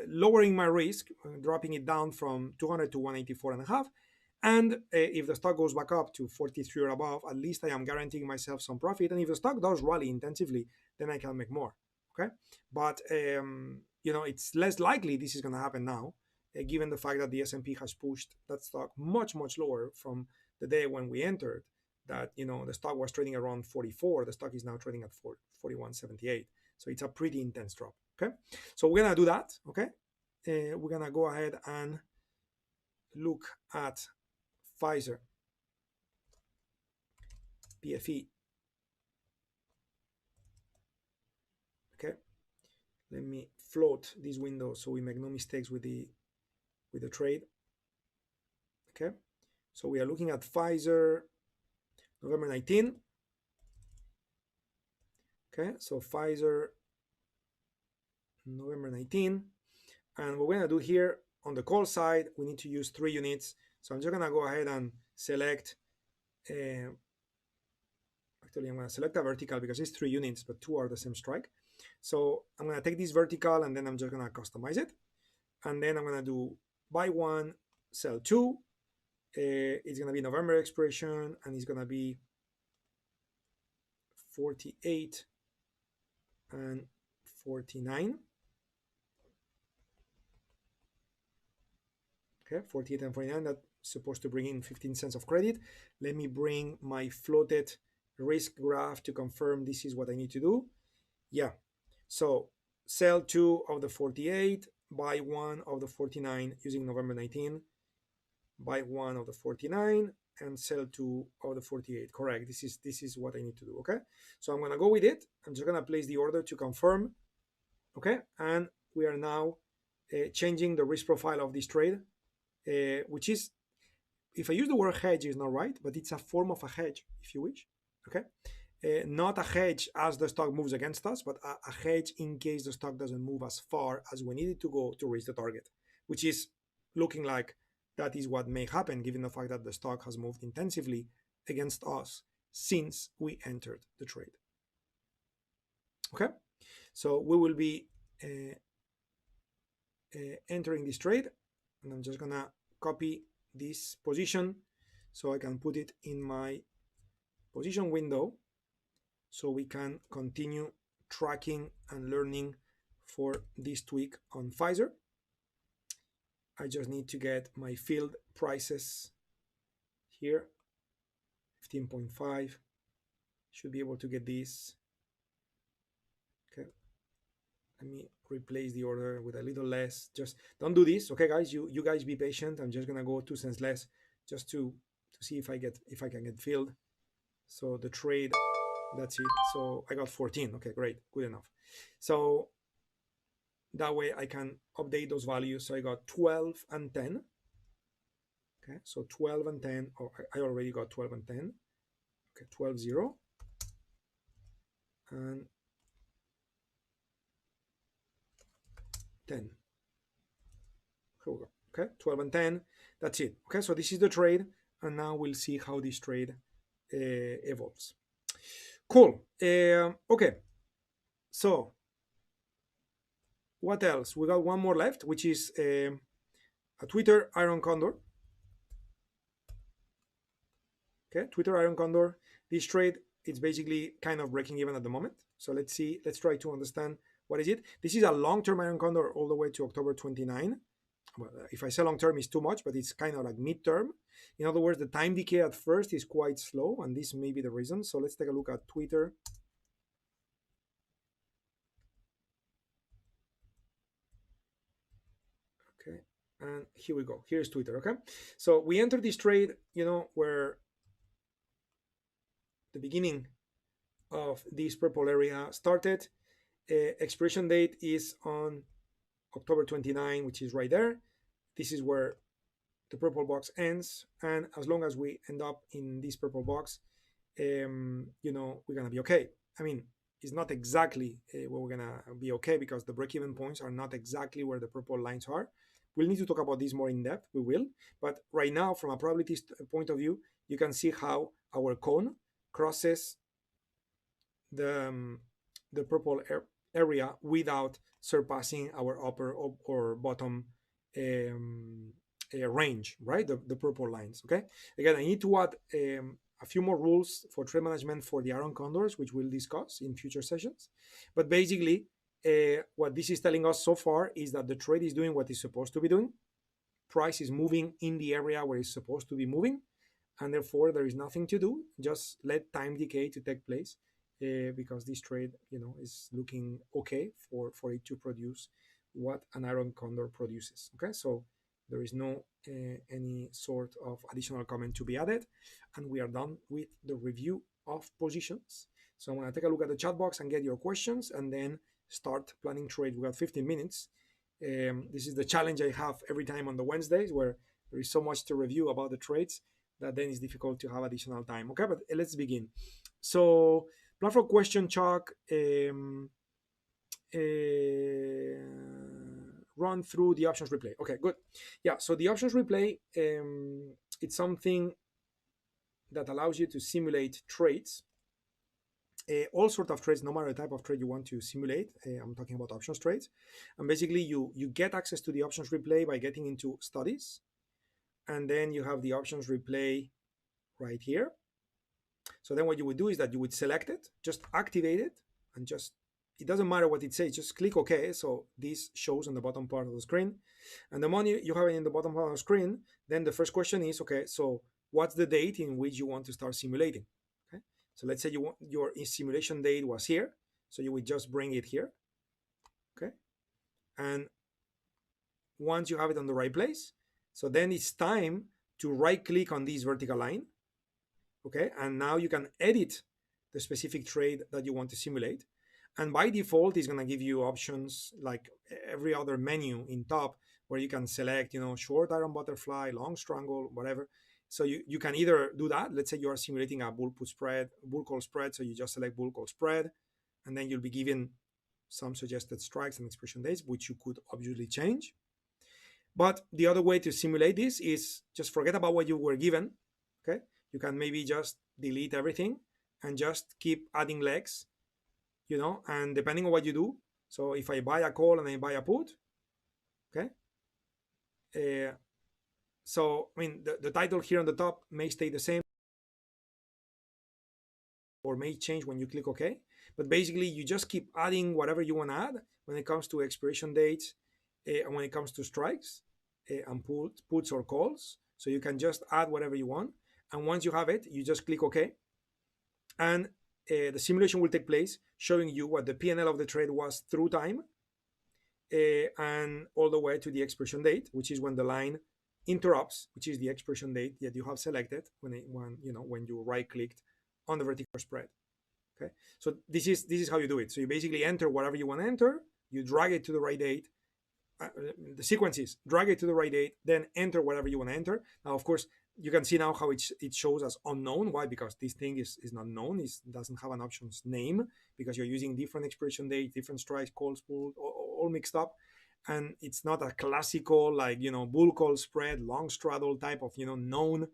lowering my risk, dropping it down from 200 to 184.5. And if the stock goes back up to 43 or above, at least I am guaranteeing myself some profit. And if the stock does rally intensively, then I can make more. Okay, but it's less likely this is going to happen now, given the fact that the S&P has pushed that stock much lower from the day when we entered. That the stock was trading around 44. The stock is now trading at 41.78. So it's a pretty intense drop. Okay, so we're gonna do that. Okay, we're gonna go ahead and look at Pfizer, PFE, Let me float this window so we make no mistakes with the trade. Okay, so we are looking at Pfizer November 19. Okay, so Pfizer November 19. And what we're gonna do here on the call side, we need to use 3 units. So I'm just gonna go ahead and select, actually I'm gonna select a vertical because it's 3 units, but 2 are the same strike. So I'm gonna take this vertical and then I'm just gonna customize it. And then I'm gonna do buy 1, sell 2. It's gonna be November expiration and it's gonna be 48 and 49. Okay, 48 and 49, that's supposed to bring in 15 cents of credit. Let me bring my floated risk graph to confirm this is what I need to do. Yeah, so sell 2 of the 48, buy 1 of the 49 using November 19, buy 1 of the 49 and sell 2 of the 48. Correct, this is what I need to do. Okay, so I'm gonna go with it. I'm just gonna place the order to confirm. Okay, and we are now changing the risk profile of this trade, which is, if I use the word hedge, is not right, but it's a form of a hedge, if you wish. Okay, not a hedge as the stock moves against us, but a hedge in case the stock doesn't move as far as we need it to go to reach the target, which is looking like that is what may happen given the fact that the stock has moved intensively against us since we entered the trade. Okay, so we will be entering this trade, and I'm just gonna copy this position so I can put it in my position window so we can continue tracking and learning for this tweak on Pfizer. I just need to get my field prices here, 15.5. Should be able to get this. Okay, let me replace the order with a little less. Just don't do this, okay, guys? You guys be patient. I'm just gonna go 2 cents less just to see if I can get filled. So the trade, that's it. So I got 14. Okay, great, good enough. So that way I can update those values. So I got 12 and 10. Okay, so 12 and 10. Oh, I already got 12 and 10. Okay, 12, 0. And 10. Here we go. Okay, 12 and 10. That's it. Okay, so this is the trade. And now we'll see how this trade evolves. Cool. Okay, so what else? We got one more left, which is a Twitter Iron Condor. Okay, Twitter Iron Condor. This trade, it's basically kind of breaking even at the moment. So let's see, let's try to understand what is it. This is a long-term Iron Condor all the way to October 29. Well, if I say long-term, it's too much, but it's kind of like mid-term. In other words, the time decay at first is quite slow, and this may be the reason. So let's take a look at Twitter. Okay, and here we go. Here's Twitter. Okay, so we entered this trade, where the beginning of this purple area started. Expiration date is on October 29, which is right there. This is where the purple box ends, and as long as we end up in this purple box, we're gonna be okay. I mean, it's not exactly where we're gonna be okay because the break-even points are not exactly where the purple lines are. We'll need to talk about this more in depth. We will, but right now, from a probability point of view, you can see how our cone crosses the purple area without surpassing our upper or bottom range, right? The purple lines. Okay. Again, I need to add a few more rules for trade management for the Iron Condors, which we'll discuss in future sessions. But basically, what this is telling us so far is that the trade is doing what it's supposed to be doing. Price is moving in the area where it's supposed to be moving, and therefore there is nothing to do. Just let time decay to take place, because this trade, is looking okay for it to produce what an Iron Condor produces. Okay, so there is no any sort of additional comment to be added, and we are done with the review of positions. So I'm going to take a look at the chat box and get your questions, and then start planning trade. We got 15 minutes. This is the challenge I have every time on the Wednesdays, where there is so much to review about the trades that then it's difficult to have additional time. Okay, but let's begin. So platform question, Chuck. Run through the options replay. Okay, good. Yeah, so the options replay, it's something that allows you to simulate trades, all sort of trades, no matter the type of trade you want to simulate. I'm talking about options trades. And basically you get access to the options replay by getting into studies. And then you have the options replay right here. So then what you would do is that you would select it, just activate it, and just, it doesn't matter what it says, just click OK. So this shows on the bottom part of the screen. And the moment you have it in the bottom part of the screen, then the first question is, okay, so what's the date in which you want to start simulating? Okay, so let's say you want your simulation date was here, so you would just bring it here. Okay, and once you have it on the right place, so then it's time to right click on this vertical line. Okay, and now you can edit the specific trade that you want to simulate. And by default, it's going to give you options like every other menu in top, where you can select, short iron butterfly, long strangle, whatever. So you can either do that. Let's say you are simulating a bull put spread, bull call spread. So you just select bull call spread, and then you'll be given some suggested strikes and expiration dates, which you could obviously change. But the other way to simulate this is just forget about what you were given. Okay, you can maybe just delete everything and just keep adding legs, and depending on what you do. So if I buy a call and I buy a put, okay. So I mean, the title here on the top may stay the same or may change when you click OK. But basically, you just keep adding whatever you want to add when it comes to expiration dates and when it comes to strikes and puts or calls. So you can just add whatever you want. And once you have it, you just click OK. And the simulation will take place, showing you what the P&L of the trade was through time and all the way to the expiration date, which is when the line interrupts, which is the expiration date that you have selected when you right clicked on the vertical spread. Okay, so this is how you do it. So you basically enter whatever you want to enter, you drag it to the right date. The sequence is drag it to the right date, then enter whatever you want to enter. Now, of course, you can see now how it shows as unknown. Why? Because this thing is not known. It doesn't have an options name, because you're using different expiration dates, different strikes, calls, pull, all mixed up. And it's not a classical, like, bull call spread, long straddle type of, known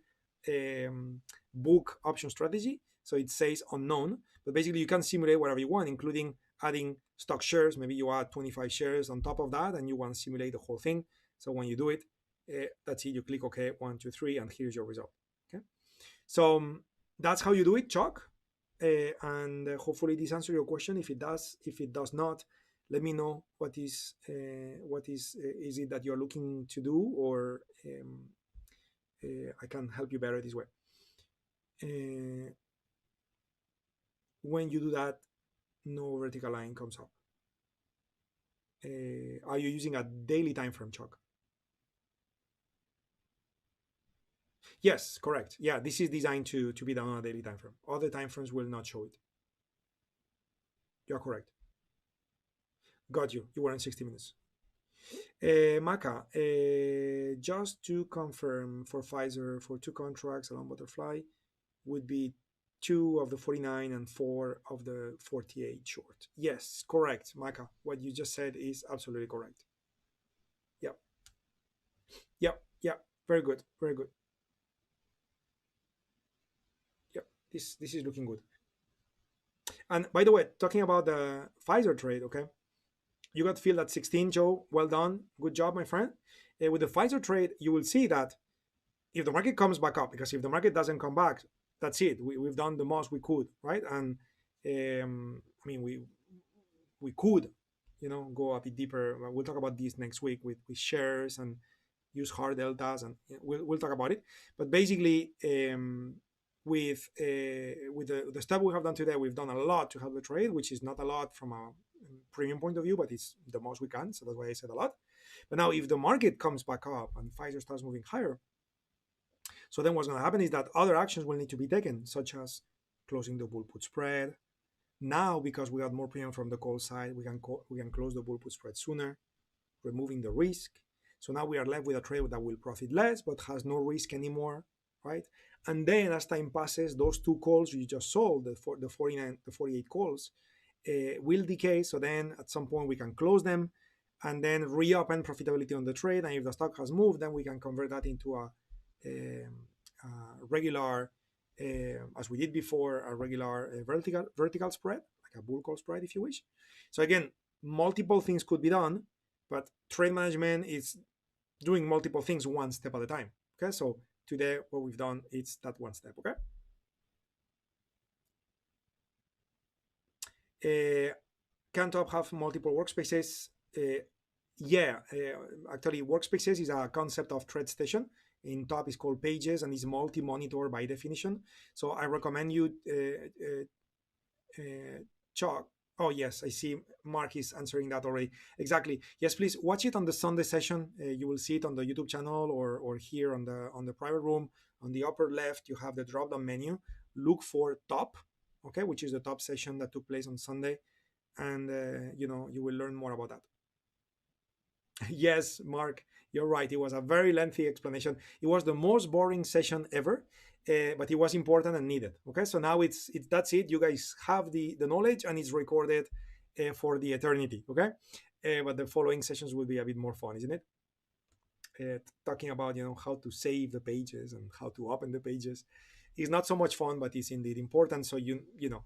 book option strategy. So it says unknown, but basically you can simulate whatever you want, including adding stock shares. Maybe you add 25 shares on top of that and you want to simulate the whole thing. So when you do it, that's it. You click OK, 1, 2, 3, and here's your result. Okay, so that's how you do it, Chuck. And hopefully this answers your question. If it does not, let me know what is it that you're looking to do, or I can help you better this way. When you do that, no vertical line comes up. Are you using a daily time frame, Chuck? Yes, correct. Yeah, this is designed to be done on a daily time frame. Other time frames will not show it. You're correct. Got you. You were in 60 minutes. Maka, just to confirm, for Pfizer, for 2 contracts along butterfly, would be 2 of the 49 and 4 of the 48 short. Yes, correct, Maka. What you just said is absolutely correct. Yep. Very good. Yep, this is looking good. And by the way, talking about the Pfizer trade, okay, you got filled at 16, Joe. Well done. Good job, my friend. With the Pfizer trade, you will see that if the market comes back up, because if the market doesn't come back, that's it. We've done the most we could, right? And I mean, we could, go a bit deeper. We'll talk about this next week with shares and use hard deltas, and we'll talk about it. But basically, with the stuff we have done today, we've done a lot to help the trade, which is not a lot from a premium point of view, but it's the most we can. So that's why I said a lot. But now, if the market comes back up and Pfizer starts moving higher, so then what's going to happen is that other actions will need to be taken, such as closing the bull put spread, Now, because we got more premium from the call side, we can close the bull put spread sooner, removing the risk. So now we are left with a trade that will profit less, but has no risk anymore, right? And then as time passes, those two calls you just sold, the 49, the 48 calls, will decay. So then at some point we can close them and then reopen profitability on the trade. And if the stock has moved, then we can convert that into a regular, as we did before, a regular vertical spread, like a bull call spread, if you wish. So again, multiple things could be done, but trade management is doing multiple things one step at a time. Okay, so today what we've done is that one step. Okay. Can top have multiple workspaces? Yeah, actually, workspaces is a concept of TradeStation. In top is called pages and is multi-monitor by definition. So I recommend you Chuck. Oh yes, I see. Mark is answering that already. Exactly. Yes, please watch it on the Sunday session. You will see it on the YouTube channel or here on the private room. On the upper left, you have the drop-down menu. Look for top, okay, which is the top session that took place on Sunday, and you will learn more about that. Yes, Mark, you're right. It was a very lengthy explanation. It was the most boring session ever, but it was important and needed. Okay, so now it's that's it. You guys have the knowledge, and it's recorded for the eternity. Okay, but the following sessions will be a bit more fun, isn't it? Talking about how to save the pages and how to open the pages is not so much fun, but it's indeed important. So you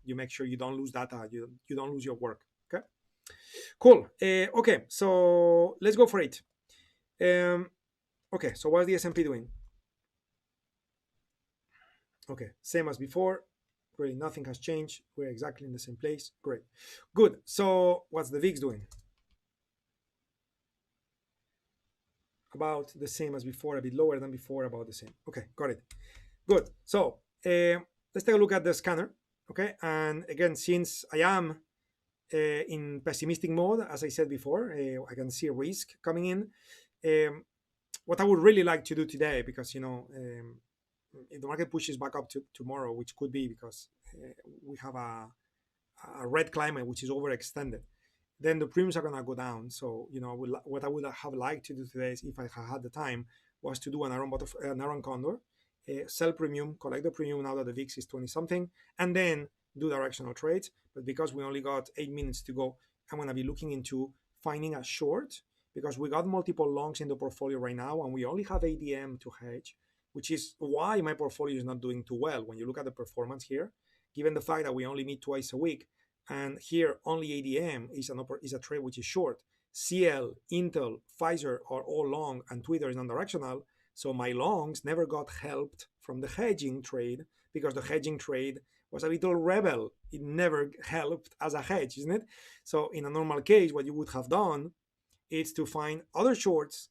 make sure you don't lose data, you don't lose your work. Okay, cool. Okay, so let's go for it. Okay, so what's the S&P doing? Okay, same as before. Great, nothing has changed. We're exactly in the same place. Great, good. So what's the VIX doing? About the same as before, a bit lower than before, about the same. Okay, got it. Good. So let's take a look at the scanner. Okay, and again, since I am in pessimistic mode, as I said before, I can see risk coming in. What I would really like to do today, because if the market pushes back up to tomorrow, which could be because we have a red climate which is overextended, then the premiums are going to go down. So what I would have liked to do today is, if I had the time, was to do an iron condor, sell premium, collect the premium now that the VIX is 20 something, and then do directional trades. But because we only got 8 minutes to go, I'm going to be looking into finding a short, because we got multiple longs in the portfolio right now and we only have ADM to hedge, which is why my portfolio is not doing too well. When you look at the performance here, given the fact that we only meet twice a week, and here only ADM is a trade which is short. CL, Intel, Pfizer are all long, and Twitter is non-directional. So my longs never got helped from the hedging trade, because the hedging trade was a little rebel. It never helped as a hedge, isn't it? So in a normal case, what you would have done is to find other shorts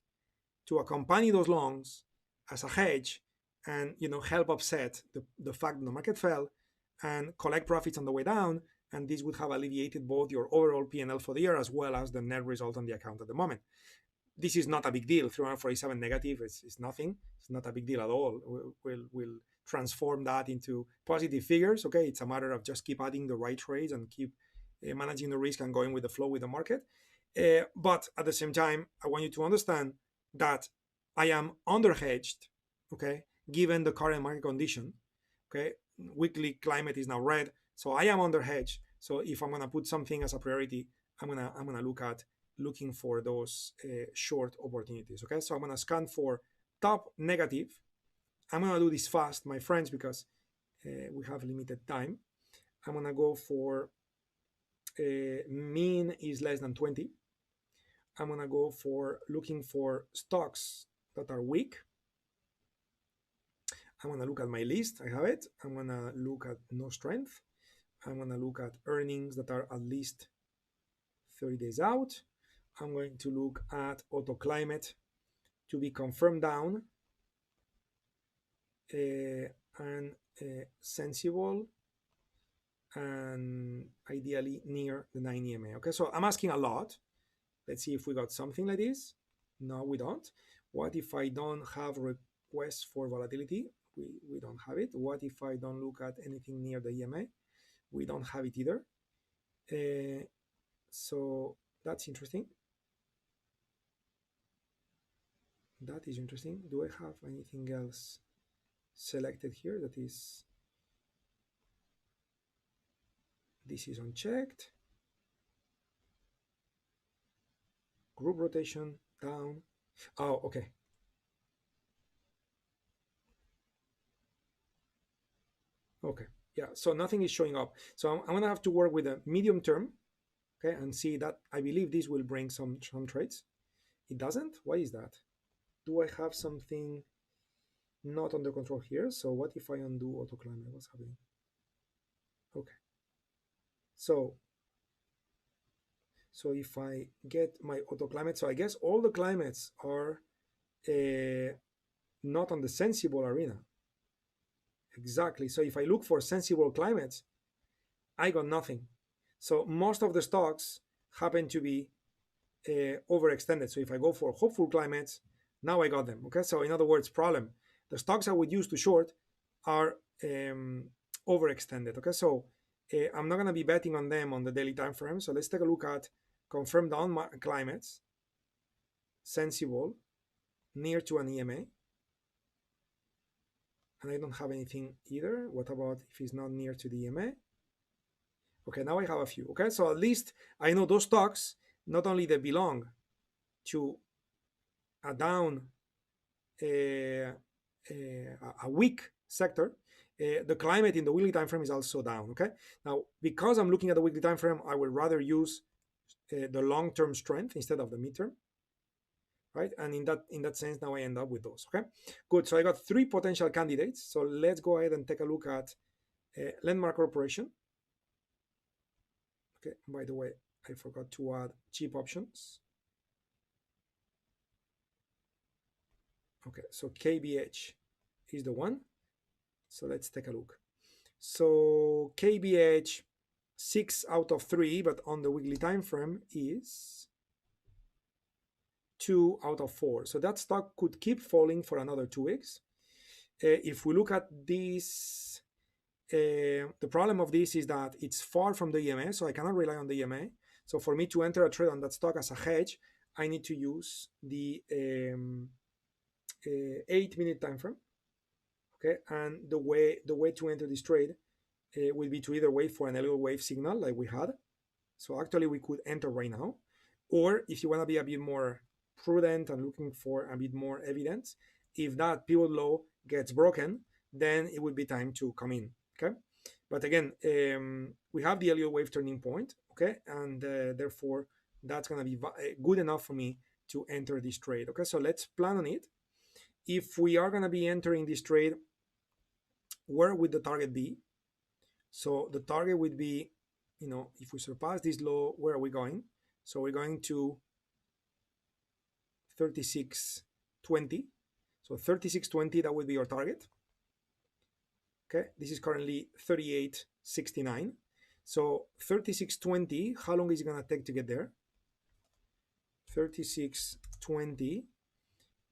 to accompany those longs as a hedge, and help offset the fact that the market fell, and collect profits on the way down. And this would have alleviated both your overall P&L for the year as well as the net result on the account at the moment. This is not a big deal. 347 negative is nothing. It's not a big deal at all. We'll transform that into positive figures. Okay, it's a matter of just keep adding the right trades and keep managing the risk and going with the flow with the market. But at the same time, I want you to understand that I am under hedged, okay, given the current market condition. Okay, weekly climate is now red, so I am under hedge. So if I'm gonna put something as a priority, I'm gonna looking for those short opportunities. Okay, so I'm gonna scan for top negative. I'm gonna do this fast, my friends, because we have limited time. I'm gonna go for mean is less than 20. I'm gonna go for looking for stocks that are weak. I'm gonna look at my list. I have it. I'm gonna look at no strength. I'm gonna look at earnings that are at least 30 days out. I'm going to look at auto climate to be confirmed down and sensible, and ideally near the 9 EMA. Okay, so I'm asking a lot. Let's see if we got something like this. No, we don't. What if I don't have requests for volatility? We don't have it. What if I don't look at anything near the EMA? We don't have it either. So that's interesting. That is interesting. Do I have anything else selected here that is, this is unchecked? Group rotation down. Oh, okay. Okay. Yeah. So nothing is showing up. So I'm gonna have to work with a medium term, okay, and see that. I believe this will bring some trades. It doesn't. Why is that? Do I have something not under control here? So what if I undo auto climate? What's happening? Okay. So if I get my auto climate, so I guess all the climates are not on the sensible arena. Exactly. So if I look for sensible climates, I got nothing. So most of the stocks happen to be overextended. So if I go for hopeful climates, now I got them. Okay. So in other words, problem: the stocks I would use to short are overextended. Okay. So I'm not going to be betting on them on the daily time frame. So let's take a look at confirmed down climates, sensible, near to an EMA. And I don't have anything either. What about if it's not near to the EMA? Okay, now I have a few. Okay, so at least I know those stocks, not only they belong to a down, a weak sector, the climate in the weekly time frame is also down. Okay, now because I'm looking at the weekly time frame, I would rather use the long-term strength instead of the midterm, right? And in that sense, now I end up with those. Okay, good. So I got 3 potential candidates. So let's go ahead and take a look at Landmark Corporation. Okay, by the way, I forgot to add cheap options. Okay, so KBH is the one. So let's take a look. So KBH 6 out of 3, but on the weekly time frame is 2 out of 4. So that stock could keep falling for another 2 weeks. If we look at this, the problem of this is that it's far from the EMA, so I cannot rely on the EMA. So for me to enter a trade on that stock as a hedge, I need to use the 8-minute time frame. Okay, and the way to enter this trade will be to either wait for an Elliott wave signal like we had. So actually we could enter right now, or if you want to be a bit more prudent and looking for a bit more evidence, if that pivot low gets broken, then it would be time to come in. Okay, but again, we have the Elliott wave turning point. Okay, and therefore that's going to be good enough for me to enter this trade. Okay, so let's plan on it. If we are going to be entering this trade, where would the target be? So the target would be, if we surpass this low, where are we going? So we're going to 36.20. So 36.20, that would be our target. Okay, this is currently 38.69. So 36.20, how long is it going to take to get there? 36.20,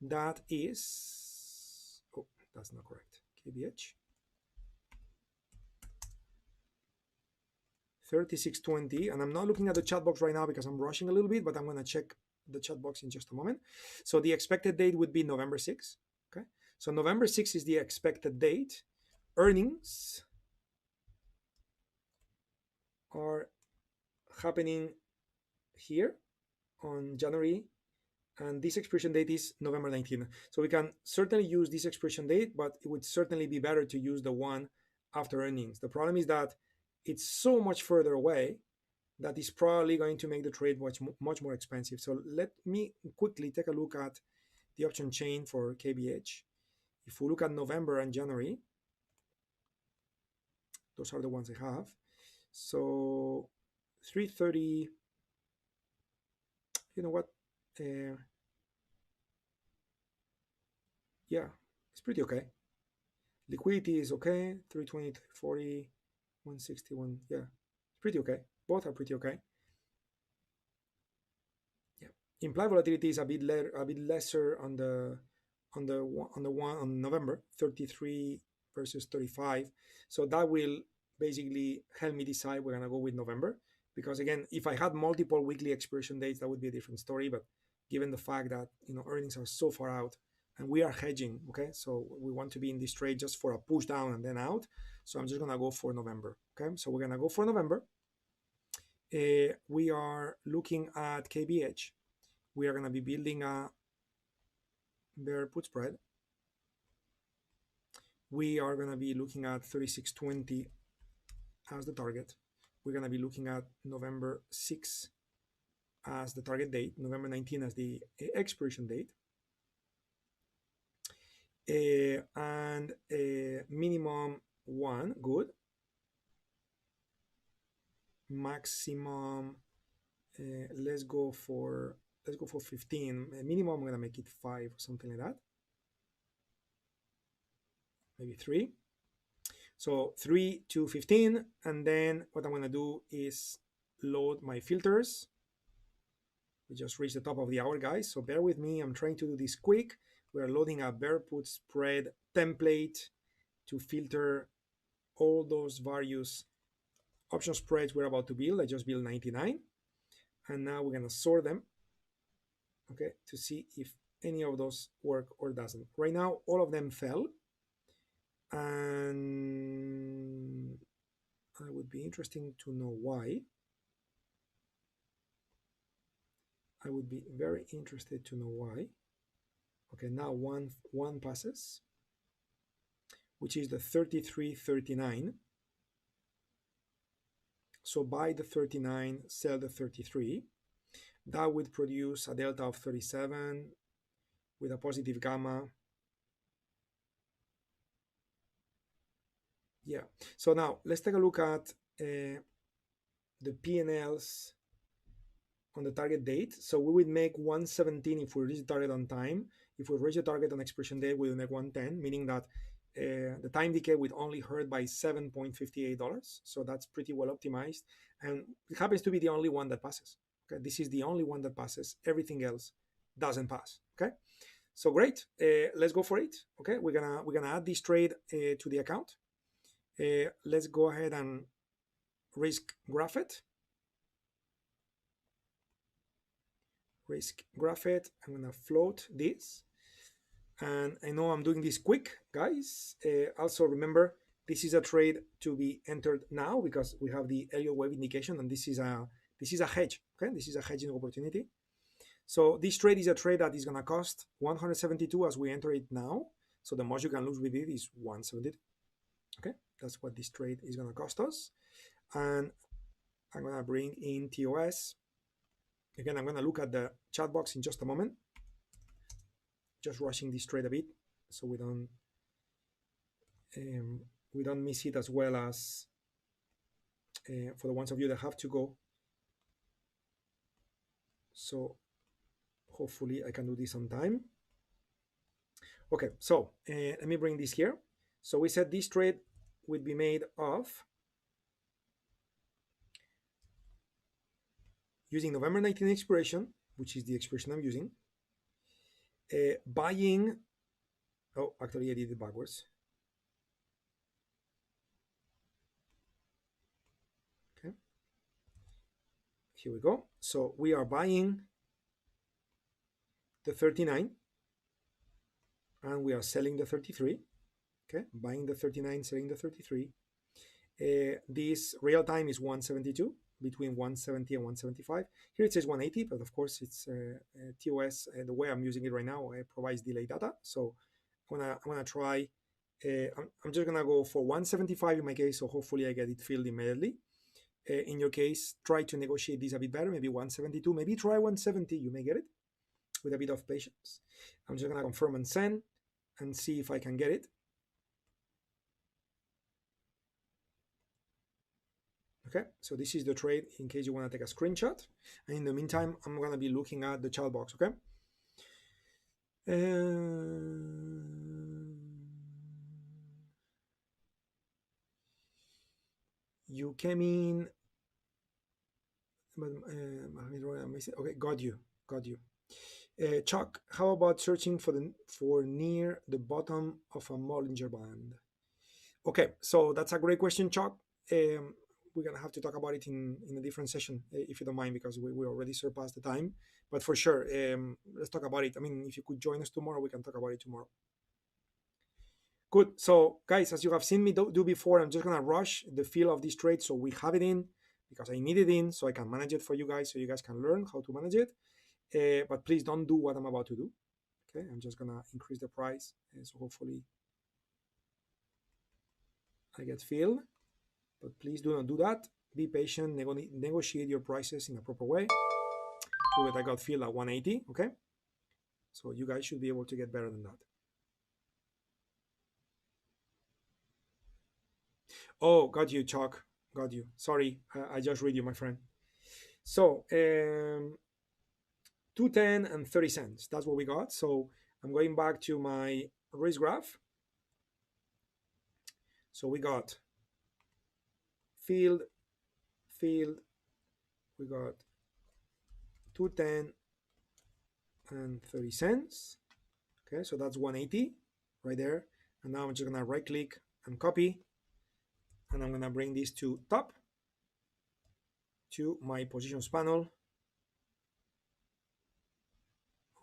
that is, oh, that's not correct. KBH. 36.20, and I'm not looking at the chat box right now because I'm rushing a little bit, but I'm going to check the chat box in just a moment. So the expected date would be November 6th. Okay, so November 6th is the expected date. Earnings are happening here on January, and this expiration date is November 19th. So we can certainly use this expiration date, but it would certainly be better to use the one after earnings. The problem is that it's so much further away that is probably going to make the trade much more expensive. So let me quickly take a look at the option chain for KBH. If we look at November and January, those are the ones I have. So 330, you know what? Yeah, it's pretty okay. Liquidity is okay, 320, 340, 161. Yeah, it's pretty okay. Both are pretty okay. Yeah, implied volatility is a bit lesser on the one on November, 33 versus 35. So that will basically help me decide we're gonna go with November, because again, if I had multiple weekly expiration dates, that would be a different story. But given the fact that earnings are so far out and we are hedging, okay, so we want to be in this trade just for a push down and then out. So I'm just gonna go for November. Okay, so we're gonna go for November. We are looking at KBH. We are gonna be building a bear put spread. We are gonna be looking at 36.20 as the target. We're going to be looking at November 6 as the target date, November 19 as the expiration date, and minimum 1, good. Maximum, let's go for 15. Minimum, I'm going to make it 5 or something like that. Maybe 3. So 3 to 15, and then what I'm going to do is load my filters. We just reached the top of the hour, guys, so bear with me. I'm trying to do this quick. We're loading a bear put spread template to filter all those various option spreads we're about to build. I just built 99, and now we're going to sort them, okay, to see if any of those work or doesn't. Right now, all of them fell, and I would be interesting to know why. I would be very interested to know why. Okay, now one passes, which is the 33.39. So buy the 39, sell the 33. That would produce a delta of 37 with a positive gamma. Yeah, so now let's take a look at the P&Ls on the target date. So we would make 117 if we reach the target on time. If we reach the target on expiration date, we will make 110, meaning that the time decay would only hurt by $7.58. So that's pretty well optimized. And it happens to be the only one that passes. Okay, this is the only one that passes. Everything else doesn't pass. Okay, so great. Let's go for it. Okay, we're gonna add this trade to the account. Let's go ahead and risk graph it. Risk graph it. I'm gonna float this, and I know I'm doing this quick, guys. Also remember, this is a trade to be entered now because we have the Elliott wave indication, and this is a hedge. Okay, this is a hedging opportunity. So this trade is a trade that is gonna cost 172 as we enter it now. So the most you can lose with it is 172. Okay, that's what this trade is gonna cost us. And I'm gonna bring in TOS. Again, I'm gonna look at the chat box in just a moment. Just rushing this trade a bit so we don't miss it, as well as for the ones of you that have to go. So hopefully I can do this on time. Okay, so let me bring this here. So we said this trade would be made of using November 19 expiration, which is the expiration I'm using, buying, oh, actually I did it backwards. Okay, here we go. So we are buying the 39 and we are selling the 33. Okay, buying the 39, selling the 33. This real time is 172, between 170 and 175. Here it says 180, but of course it's TOS. The way I'm using it right now provides delay data. So I'm gonna try. I'm just gonna go for 175 in my case. So hopefully I get it filled immediately. In your case, try to negotiate this a bit better. Maybe 172. Maybe try 170. You may get it with a bit of patience. I'm just gonna confirm and send and see if I can get it. Okay, so this is the trade in case you want to take a screenshot. And in the meantime, I'm going to be looking at the chat box, okay? You came in. Okay, got you. Chuck, how about searching for near the bottom of a Bollinger Band? Okay, so that's a great question, Chuck. we're gonna have to talk about it in a different session, if you don't mind, because we already surpassed the time. But for sure, let's talk about it. I mean, if you could join us tomorrow, we can talk about it tomorrow. Good. So, guys, as you have seen me do before, I'm just gonna rush the fill of this trade so we have it in, because I need it in so I can manage it for you guys, so you guys can learn how to manage it. But please don't do what I'm about to do. Okay, I'm just gonna increase the price, so hopefully I get filled. But please do not do that. Be patient. Negotiate your prices in a proper way. Look, I got filled at 180. Okay, so you guys should be able to get better than that. Oh, got you, Chuck. Got you. Sorry, I just read you, my friend. So 210 and 30 cents. That's what we got. So I'm going back to my risk graph. So we got field, field. We got 210 and 30 cents. Okay, so that's 180 right there. And now I'm just gonna right click and copy. And I'm gonna bring this to top, to my positions panel,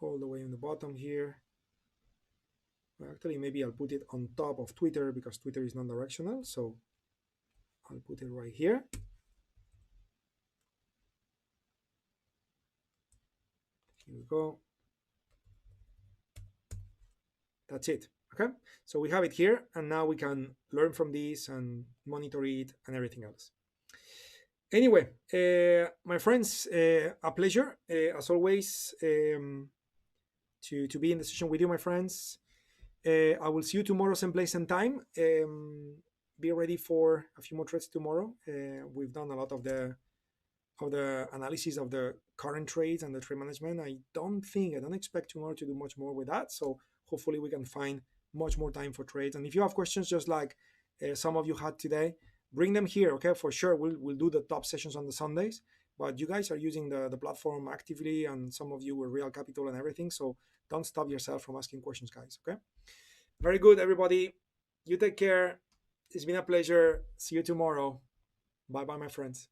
all the way in the bottom here. Well, actually, maybe I'll put it on top of Twitter because Twitter is non-directional. So I'll put it right here. Here we go. That's it. Okay, so we have it here, and now we can learn from this and monitor it and everything else. Anyway, my friends, a pleasure as always to be in the session with you, my friends. I will see you tomorrow, same place and time. Be ready for a few more trades tomorrow. We've done a lot of the analysis of the current trades and the trade management. I don't expect tomorrow to do much more with that. So hopefully we can find much more time for trades. And if you have questions, just like some of you had today, bring them here. Okay, for sure. We'll do the top sessions on the Sundays. But you guys are using the platform actively, and some of you with real capital and everything. So don't stop yourself from asking questions, guys. Okay. Very good, everybody. You take care. It's been a pleasure. See you tomorrow. Bye bye, my friends.